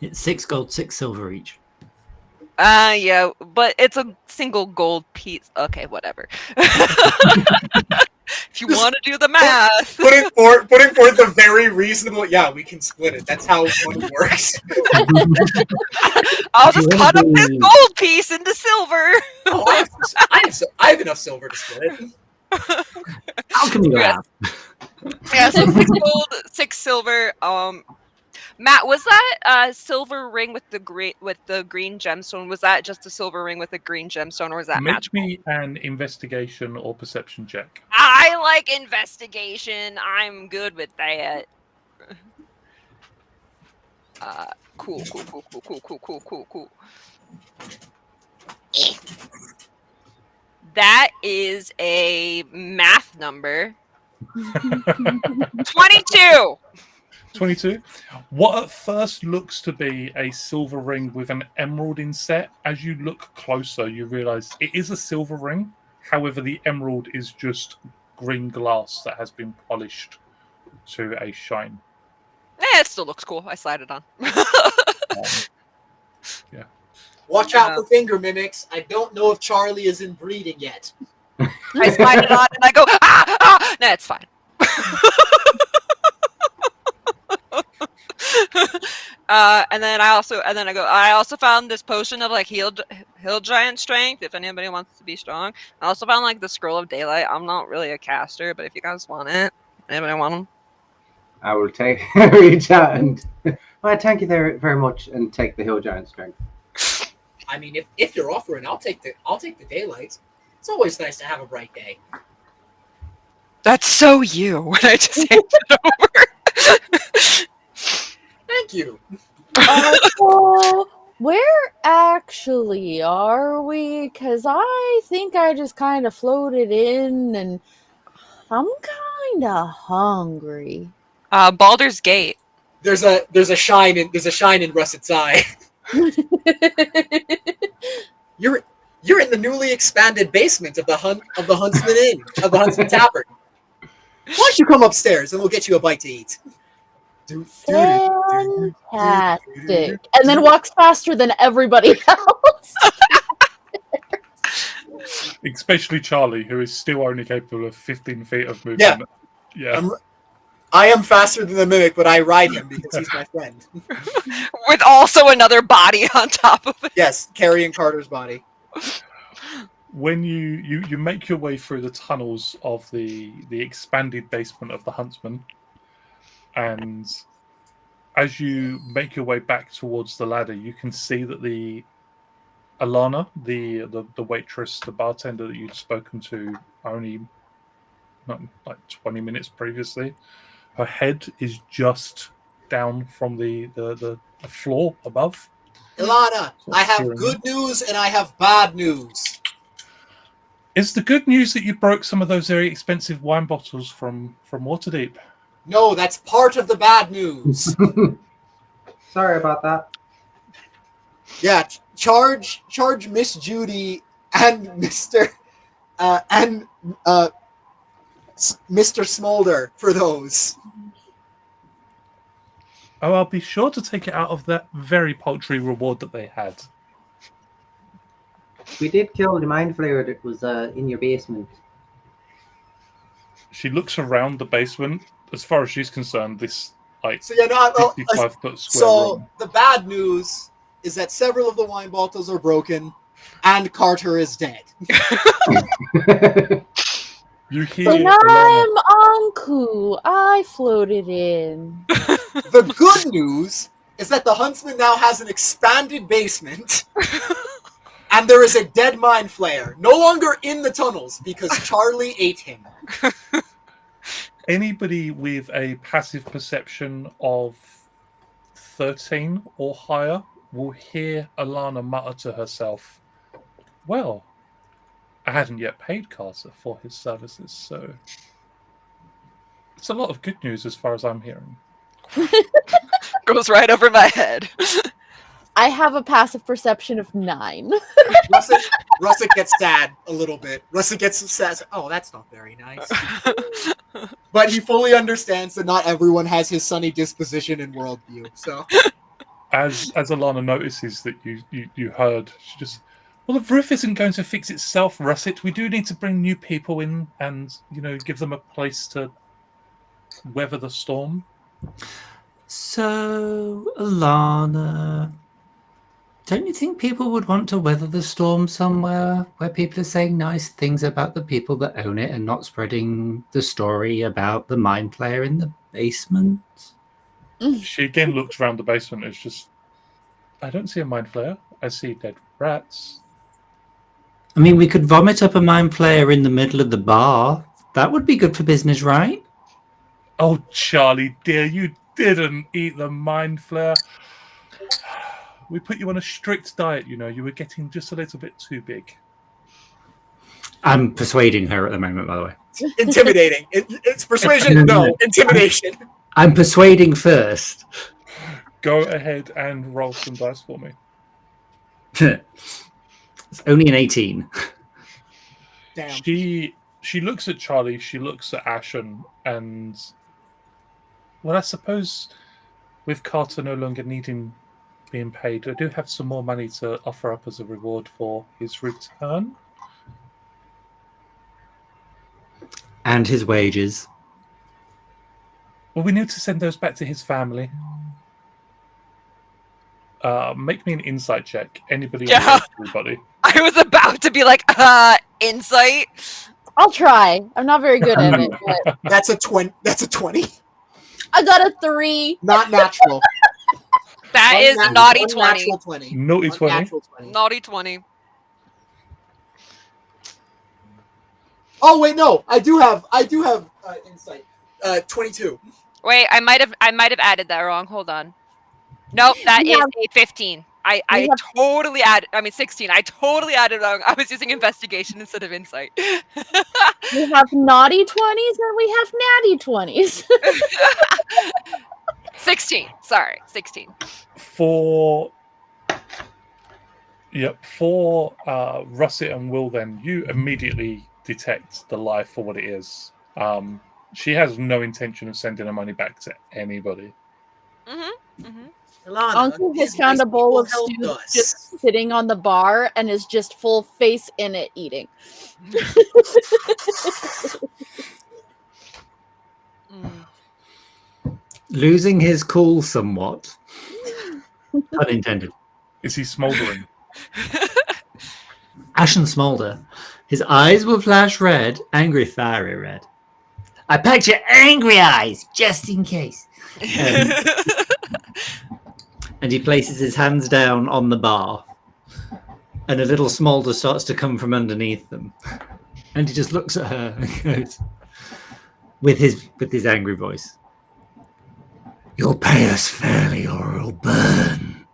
D: It's 6 gold, 6 silver each.
B: Yeah, but it's a single gold piece. Okay, whatever. If you want to do the math.
C: Putting forth the very reasonable. Yeah, we can split it. That's how money works.
B: I'll just cut up this gold piece into silver.
C: Oh, I have enough silver to split it.
D: How can you have?
B: Yeah, so 6 gold, 6 silver. Matt, was that silver ring with the green gemstone? Was that just a silver ring with a green gemstone, or was that
A: Make
B: magical?
A: me an investigation or perception check.
B: I like investigation. I'm good with that. Cool. That is a math number. 22.
A: 22. What at first looks to be a silver ring with an emerald inset, as you look closer, you realize it is a silver ring. However, the emerald is just green glass that has been polished to a shine.
B: It still looks cool. I slide it on.
A: Yeah.
C: Watch out for finger mimics. I don't know if Charlie is inbreeding yet.
B: I slide it on and I go, ah! No, it's fine. And then I also found this potion of like hill giant strength, if anybody wants to be strong. I also found like the scroll of daylight. I'm not really a caster, but if you guys want it, anybody want them?
F: I will reach out and thank you very much, and take the hill giant strength.
C: I mean, if you're offering, I'll take the daylight. It's always nice to have a bright day.
B: That's so you when I just hand it over.
C: Thank you.
E: So where actually are we? Because I think I just kind of floated in, and I'm kind of hungry.
B: Baldur's Gate.
C: There's a shine in Russet's eye. You're in the newly expanded basement of the Huntsman Inn, of the Huntsman Tavern. Why don't you come upstairs and we'll get you a bite to eat?
E: Fantastic. And then walks faster than everybody else.
A: Especially Charlie, who is still only capable of 15 feet of movement. Yeah.
C: I am faster than the mimic, but I ride him because he's my friend.
B: With also another body on top of it.
C: Yes, carrying Carter's body.
A: When you make your way through the tunnels of the expanded basement of the Huntsman, and as you make your way back towards the ladder, you can see that the Alana, the waitress, the bartender that you'd spoken to only not like 20 minutes previously, her head is just down from the floor above.
C: Ilana, I have good news and I have bad news.
A: Is the good news that you broke some of those very expensive wine bottles from Waterdeep?
C: No, that's part of the bad news.
F: Sorry about that.
C: Yeah, charge Miss Judy and Mr. Smolder for those.
A: Oh, I'll be sure to take it out of that very paltry reward that they had.
F: We did kill the Mindflayer that was in your basement.
A: She looks around the basement. As far as she's concerned, this 55-foot square room.
C: The bad news is that several of the wine bottles are broken, and Carter is dead.
A: You hear?
E: And I'm Anku. I floated in.
C: The good news is that the Huntsman now has an expanded basement, and there is a dead Mindflayer, no longer in the tunnels because Charlie ate him.
A: Anybody with a passive perception of 13 or higher will hear Alana mutter to herself, well, I hadn't yet paid Carter for his services, so it's a lot of good news as far as I'm hearing.
B: Goes right over my head.
E: I have a passive perception of 9.
C: Russet gets sad a little bit. Russet gets sad. Oh, that's not very nice. But he fully understands that not everyone has his sunny disposition and worldview. So,
A: As Alana notices that you heard, she just, well, the roof isn't going to fix itself, Russet. We do need to bring new people in and, give them a place to weather the storm.
D: So, Alana, don't you think people would want to weather the storm somewhere where people are saying nice things about the people that own it and not spreading the story about the Mindflayer in the basement?
A: She again looks around the basement. It's just, I don't see a Mindflayer. I see dead rats.
D: I mean, we could vomit up a Mindflayer in the middle of the bar. That would be good for business, right?
A: Oh, Charlie, dear, you didn't eat the Mindflayer. We put you on a strict diet, You were getting just a little bit too big.
D: I'm persuading her at the moment, by the way.
C: intimidating. It's persuasion, no. Intimidation.
D: I'm persuading first.
A: Go ahead and roll some dice for me.
D: It's only an 18.
C: Damn.
A: She looks at Charlie, she looks at Ashen, and... Well, I suppose with Carter no longer being paid, I do have some more money to offer up as a reward for his return.
D: And his wages.
A: Well, we need to send those back to his family. Make me an insight check. Anybody?
B: Yeah.
A: Everybody.
B: I was about to be like, insight.
E: I'll try. I'm not very good at it. But
C: That's a 20. That's a 20.
E: I got a 3.
C: Not natural.
B: That is a naughty 20.
C: Unnatural 20.
A: Naughty 20.
C: Unnatural 20.
B: Naughty 20.
C: Oh wait, no. I do have insight. 22.
B: Wait, I might have added that wrong. Hold on. Nope, that
E: We
B: is
E: have-
B: a 15. I totally added. I mean 16. I totally added wrong. I was using investigation instead of insight.
E: We have naughty 20s and we have natty 20s.
B: 16. Sorry, 16.
A: For Russet and Will, then you immediately detect the lie for what it is. She has no intention of sending her money back to anybody.
B: Mm-hmm. Mm-hmm.
C: Ilana,
E: Uncle has
C: these
E: found a
C: nice
E: bowl of
C: people
E: stew
C: helped us.
E: just sitting on the bar and is just full face in it eating.
D: Losing his cool somewhat. Unintended.
A: Is he smouldering?
D: Ashen smolder. His eyes will flash red, angry fiery red. I packed your angry eyes, just in case. And he places his hands down on the bar. And a little smolder starts to come from underneath them. And he just looks at her and goes, with his angry voice, "You'll pay us fairly or we'll burn."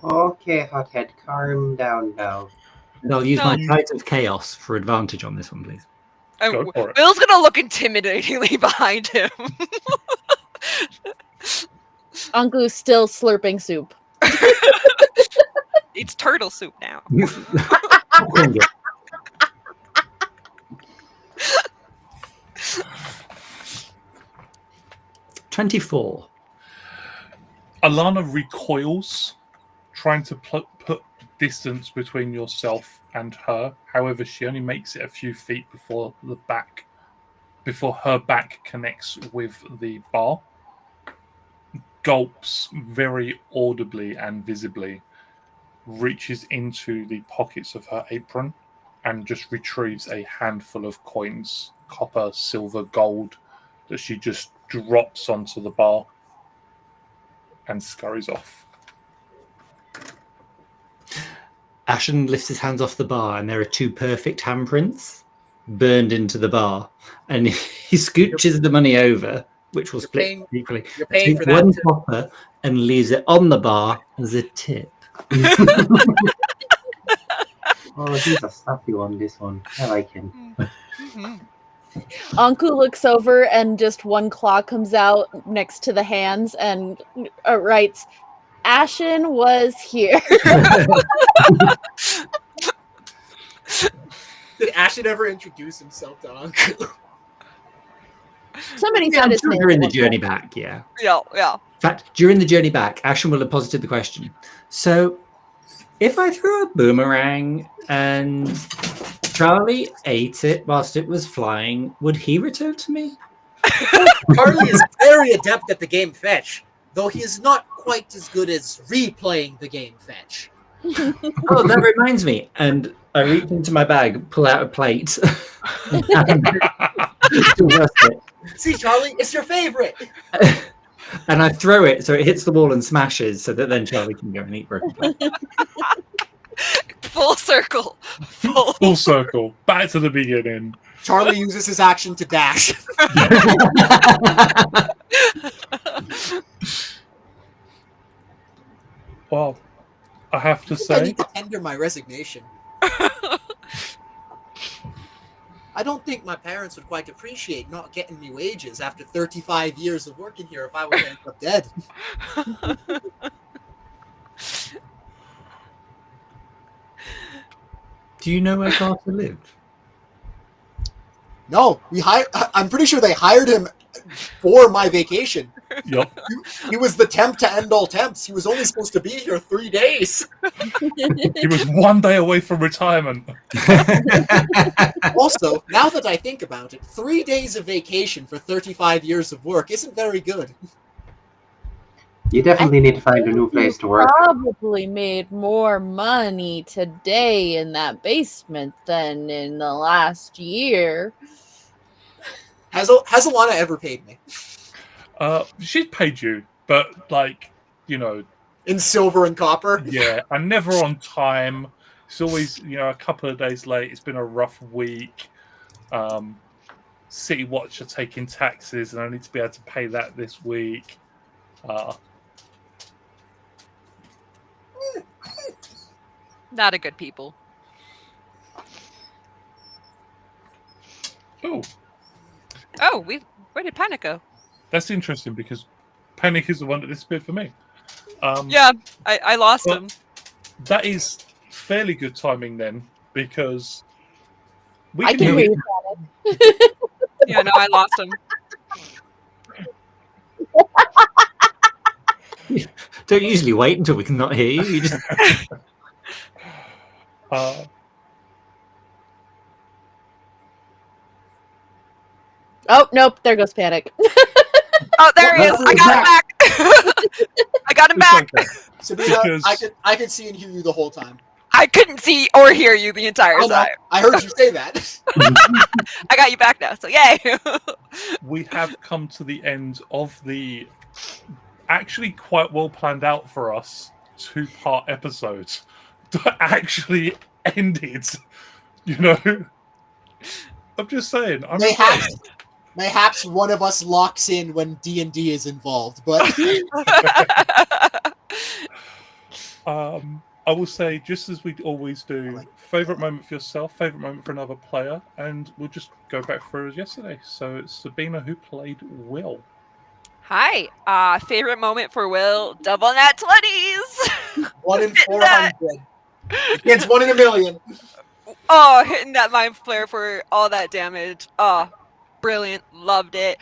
F: Okay, hothead, calm down now.
D: And I'll use
B: No.
D: my Tide of Chaos for advantage on this one, please.
A: Go for it.
B: Will's gonna look intimidatingly behind him.
E: Uncle still slurping soup.
B: It's turtle soup now.
D: 24.
A: Alana recoils, trying to put distance between yourself and her. However, she only makes it a few feet before her back connects with the bar. Gulps very audibly and visibly, reaches into the pockets of her apron and just retrieves a handful of coins, copper, silver, gold, that she just drops onto the bar and scurries off.
D: Ashen lifts his hands off the bar, and there are 2 perfect handprints burned into the bar. And he scooches the money over which will
C: You're
D: split
C: paying-
D: equally.
C: You're paying
D: Take
C: for that
D: one
C: too.
D: copper and leaves it on the bar as a tip.
F: Oh, he's a stuffy one, this one. I like him.
B: Mhm.
E: Anku looks over and just one claw comes out next to the hands and writes, Ashen was here.
C: Did Ashen ever introduce himself to Uncle?
E: Somebody
D: Yeah,
E: said
D: I'm
E: his
D: sure
E: name.
D: during the
E: at one
D: journey
E: point.
D: back, yeah.
B: Yeah.
D: In fact, during the journey back, Ashen will have posited the question. So, if I threw a boomerang and Charlie ate it whilst it was flying, would he return to me?
C: Charlie is very adept at the game Fetch, though he is not quite as good as replaying the game Fetch.
D: Oh, that reminds me. And I reach into my bag, pull out a plate. To rest it.
C: See, Charlie, it's your favorite.
D: And I throw it so it hits the wall and smashes so that then Charlie can go and eat broken plate.
B: Full circle.
A: Full circle. Back to the beginning.
C: Charlie uses his action to dash.
A: Well, I have to
C: I
A: say,
C: need to tender my resignation. I don't think my parents would quite appreciate not getting me wages after 35 years of working here if I were to end up dead.
D: Do you know where Carter lived?
C: No, I'm pretty sure they hired him for my vacation.
A: yup.
C: He was the temp to end all temps. He was only supposed to be here 3 days.
A: He was 1 day away from retirement.
C: Also, now that I think about it, 3 days of vacation for 35 years of work isn't very good.
F: You definitely need to find a new place to work.
E: Probably made more money today in that basement than in the last year.
C: Has Alana ever paid me?
A: She's paid you, but like, you know,
C: In silver and copper?
A: yeah, and never on time. It's always, a couple of days late. It's been a rough week. City Watch are taking taxes, and I need to be able to pay that this week.
B: Not a good people.
A: Oh,
B: Oh, where did Panic go?
A: that's interesting because Panic is the one that disappeared for me.
B: Yeah, I lost
A: well-
B: him.
A: That is fairly good timing then, because we
E: I
A: can
E: can
A: hear
E: read
A: you.
B: Yeah, no, I lost him.
D: Don't usually wait until we cannot hear you. You just
E: Oh, nope, there goes Panic.
B: Oh, there he is. I got him back. I got him
A: It's
B: back.
A: okay.
C: Sabina,
A: Because-
C: I could see and hear you the whole time.
B: I couldn't see or hear you the entire
C: I know.
B: time.
C: I heard you say that.
B: I got you back now, so yay.
A: We have come to the end of the actually quite well planned out for us 2-part episode that actually ended. I'm just saying. I'm
C: Mayhaps one of us locks in when D&D is involved, but
A: I will say, just as we always do, favorite moment for yourself, favorite moment for another player, and we'll just go back through as yesterday. So it's Sabina who played Will.
B: Hi. Favorite moment for Will, double nat 20s.
C: 1 in
B: Hit that.
C: 400. The kid's 1 in a million.
B: Oh, hitting that Mindflayer for all that damage. Oh, brilliant. Loved it.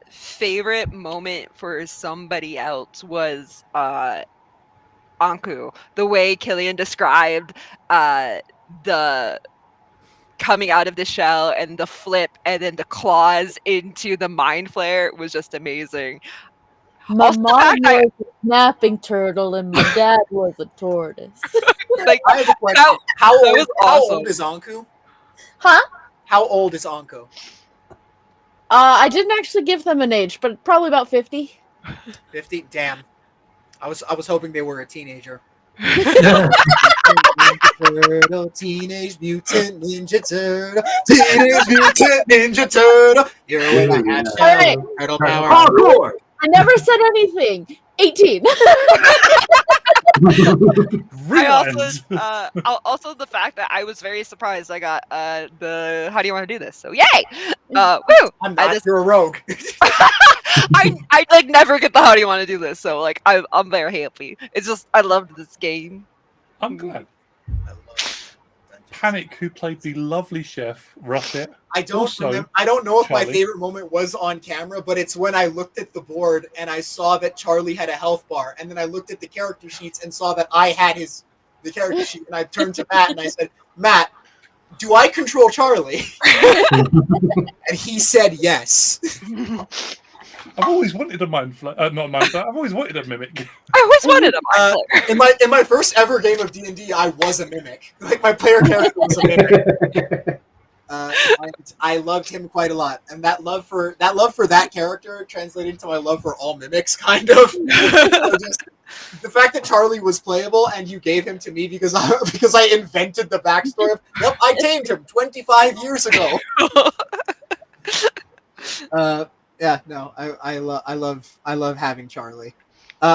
B: Favorite moment for somebody else was Anku. The way Killian described the coming out of the shell and the flip and then the claws into the Mindflayer was just amazing.
E: My
B: Also, the
E: mom
B: fact I-
E: was a snapping turtle and my dad was a tortoise.
B: Like,
C: I have a question.
B: That-
C: How
B: that
C: old,
B: was
C: how
B: awesome.
C: old is Anku?
E: Huh?
C: How old is Anko?
E: I didn't actually give them an age, but probably about 50.
C: 50? Damn. I was hoping they were a teenager. Turtle, Teenage Mutant Ninja Turtle, Teenage Mutant Ninja Turtle. You're when I have
E: All right.
C: turtle power.
D: Hardcore!
E: I never said anything. 18.
A: Rewind.
B: Also the fact that I was very surprised I got the how do you want to do this? So yay! Woo!
C: I'm not. You're a rogue.
B: I like never get the how do you want to do this, so like I'm very happy. It's just I loved this game.
A: I'm glad.
C: I love
A: Panic, who played the lovely chef, Ruffet.
C: I don't
A: Also,
C: remember. I don't know if my
A: Charlie.
C: favorite moment was on camera, but it's when I looked at the board and I saw that Charlie had a health bar, and then I looked at the character sheets and saw that I had the character sheet, and I turned to Matt and I said, "Matt, do I control Charlie?" And he said yes.
A: I've always wanted a Mindflayer. Not a Mindflayer. I've always wanted a Mimic.
B: I always wanted a Mindflayer.
C: In my first ever game of D&D, I was a mimic. Like my player character was a mimic. I loved him quite a lot, and that love for that character translated into my love for all mimics, kind of. Just, the fact that Charlie was playable and you gave him to me because I invented the backstory of, yep, I tamed him 25 years ago. Yeah, no, I love having Charlie.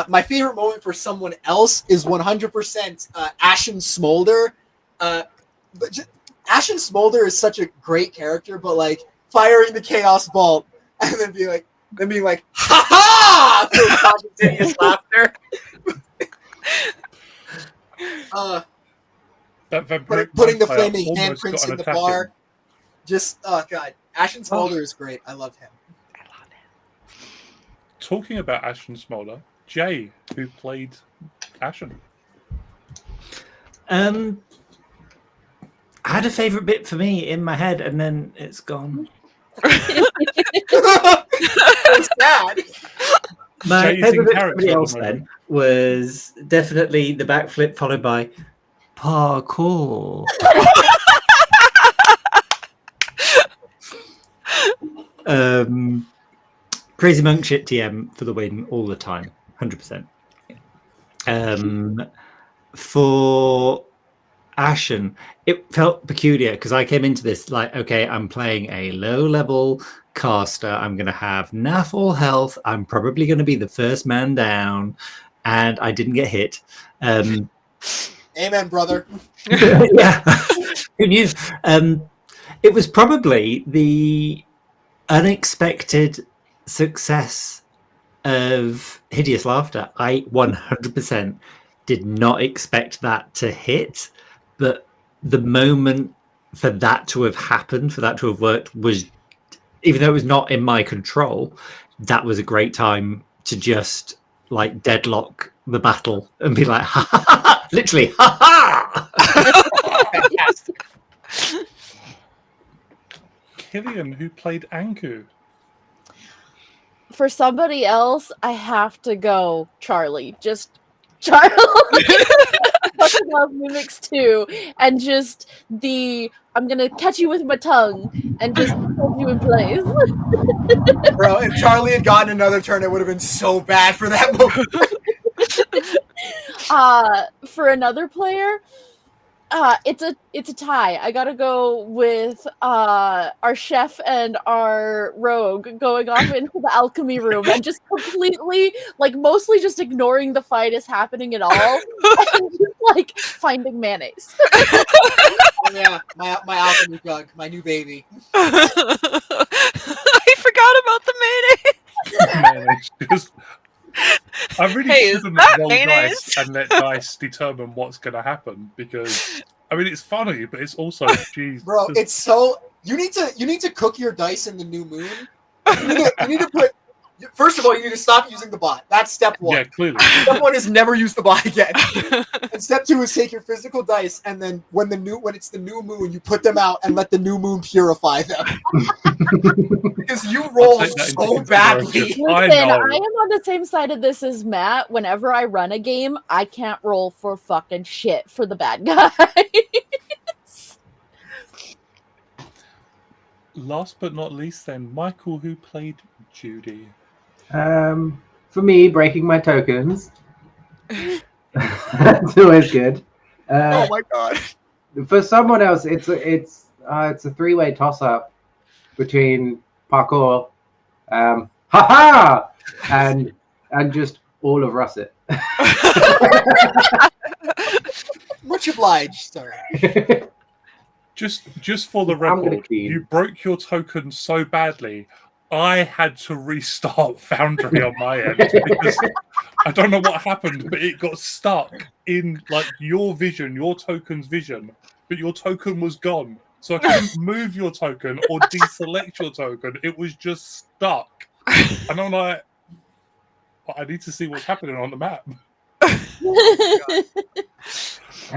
C: My favorite moment for someone else is 100% Ashen Smolder. Ashen Smolder is such a great character, but like firing the Chaos Bolt and then being like, ha ha! Through spontaneous laughter. Putting the flaming handprints in the bar. Just, oh god, Ashen Smolder is great. I love him.
A: Talking about Ashen Smolder, Jay, who played Ashen.
D: I had a favourite bit for me in my head, and then it's gone.
C: It's sad.
D: My
A: Jay's in
D: favourite bit for
A: character
D: somebody
A: at the
D: else
A: moment.
D: then was definitely the backflip followed by parkour. Crazy Monk shit TM for the win all the time, 100%. For Ashen, it felt peculiar because I came into this like, okay, I'm playing a low-level caster. I'm going to have naff all health. I'm probably going to be the first man down, and I didn't get hit.
C: Amen, brother.
D: Yeah, who knew? It was probably the unexpected success of Hideous Laughter. I 100% did not expect that to hit, but the moment for that to have happened, for that to have worked, was, even though it was not in my control, that was a great time to just like deadlock the battle and be like, ha ha ha, literally, ha ha.
C: Fantastic.
A: Killian, who played Anku.
E: For somebody else, I have to go Charlie. Just Charlie. I love mimics too, and just I'm gonna catch you with my tongue and just hold you in place.
C: Bro, if Charlie had gotten another turn, it would have been so bad for that moment.
E: For another player, it's a tie. I gotta go with our chef and our rogue going off into the alchemy room and just completely, like, mostly just ignoring the fight is happening at all, and just like finding mayonnaise.
C: Oh yeah, my alchemy jug, my new baby.
B: I forgot about the mayonnaise.
A: Mayonnaise. I really
B: Hey, is
A: shouldn't
B: that
A: roll
B: mayonnaise?
A: dice and let dice determine what's going to happen, because I mean it's funny, but it's also, geez,
C: Bro, it's so you need to cook your dice in the new moon. You need to put. First of all, you need to stop using the bot. That's step one.
A: yeah, clearly.
C: Step one is never use the bot again. And step two is take your physical dice, and then when it's the new moon, you put them out and let the new moon purify them. Because you roll
A: take that into
C: so badly.
A: consideration.
E: Listen,
A: I know.
E: I am on the same side of this as Matt. Whenever I run a game, I can't roll for fucking shit for the bad guy.
A: Last but not least, then, Michael, who played Judy.
F: For me, breaking my tokens. That's always good.
C: Oh my god.
F: For someone else, it's a three-way toss-up between parkour, haha, and just all of Russet.
C: Much obliged, sir.
A: Just for the
F: I'm gonna
A: record,
F: key.
A: you broke your token so badly, I had to restart Foundry on my end because I don't know what happened, but it got stuck in like your vision, your token's vision, but your token was gone. So I couldn't move your token or deselect your token. It was just stuck. And I'm like, I need to see what's happening on the map.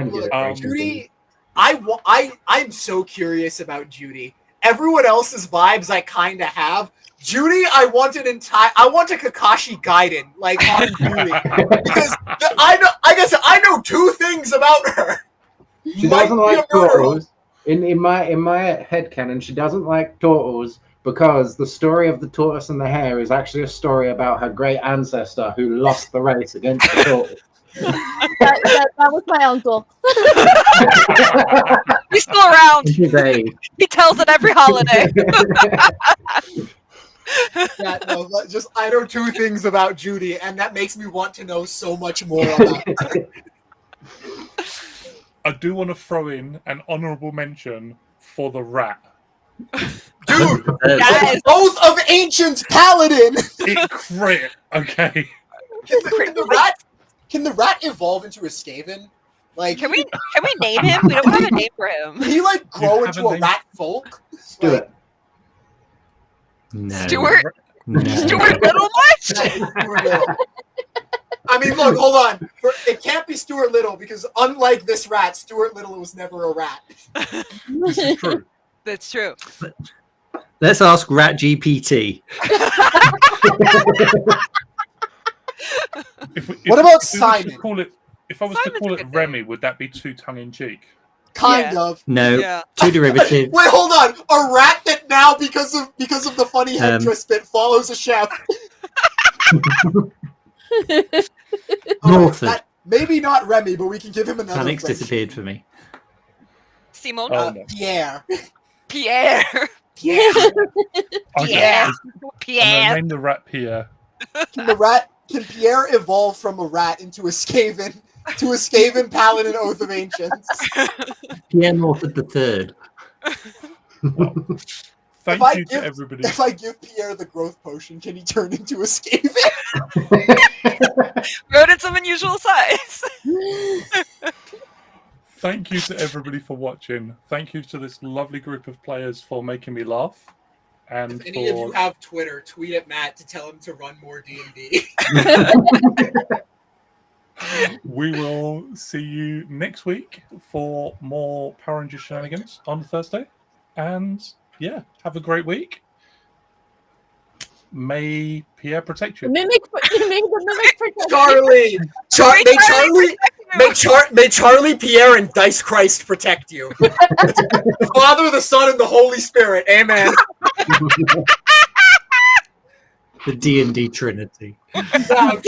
C: Look, Judy, I'm so curious about Judy. Everyone else's vibes I kind of have. Judy, I want a Kakashi Gaiden like on Judy because I know two things about her.
F: She doesn't like turtles. In my headcanon, she doesn't like turtles because the story of the tortoise and the hare is actually a story about her great ancestor who lost the race against the turtle.
E: that was my uncle.
B: He's still around.
F: He
B: tells it every holiday.
C: Yeah, no, just I know two things about Judy, and that makes me want to know so much more about her.
A: I do want to throw in an honourable mention for the rat.
C: Dude,
B: Yes.
C: both of Ancient's paladin.
A: It crit, okay.
C: Can the rat evolve into a Skaven? Like,
B: Can we name him? We don't have a name for him.
C: Can he like grow
A: You
C: into
A: haven't
C: a
A: named-
C: rat folk?
F: Stuart.
D: No.
B: Stuart
D: No.
B: Stuart Little much?
C: I mean, look, hold on. It can't be Stuart Little because unlike this rat, Stuart Little was never a rat.
A: This is true.
B: That's true.
D: Let's ask Rat GPT.
C: What about Simon?
A: If I was to call it Remy, would that be too tongue-in-cheek?
C: Kind
B: Yeah.
C: of.
D: No,
B: Yeah.
D: too derivative.
C: Wait, hold on. A rat that now, because of the funny headdress bit, follows a chef.
D: Northern.
C: Maybe not Remy, but we can give him another.
D: Panic's
C: French.
D: disappeared for me.
B: Simon?
A: Oh, no.
C: Pierre.
B: Pierre.
C: Pierre.
A: Okay.
B: Yeah.
A: I'm
B: Pierre.
A: gonna name the rat Pierre.
C: Can Pierre evolve from a rat into a Skaven? To a Skaven paladin Oath of Ancients.
D: Pierre Northern the Third.
A: Thank you to everybody.
C: If I give Pierre the growth potion, can he turn into a Skaven?
B: Wrote in some unusual size.
A: Thank you to everybody for watching. Thank you to this lovely group of players for making me laugh. And
C: If any of you have Twitter, tweet at Matt to tell him to run more D&D.
A: We will see you next week for more Power Rangers shenanigans on Thursday. And yeah, have a great week. May Pierre protect you.
E: Mimic protect.
C: Charlie! May Charlie, Pierre, and Dice Christ protect you. The Father, the Son, and the Holy Spirit. Amen.
D: The D&D Trinity.
C: Yeah,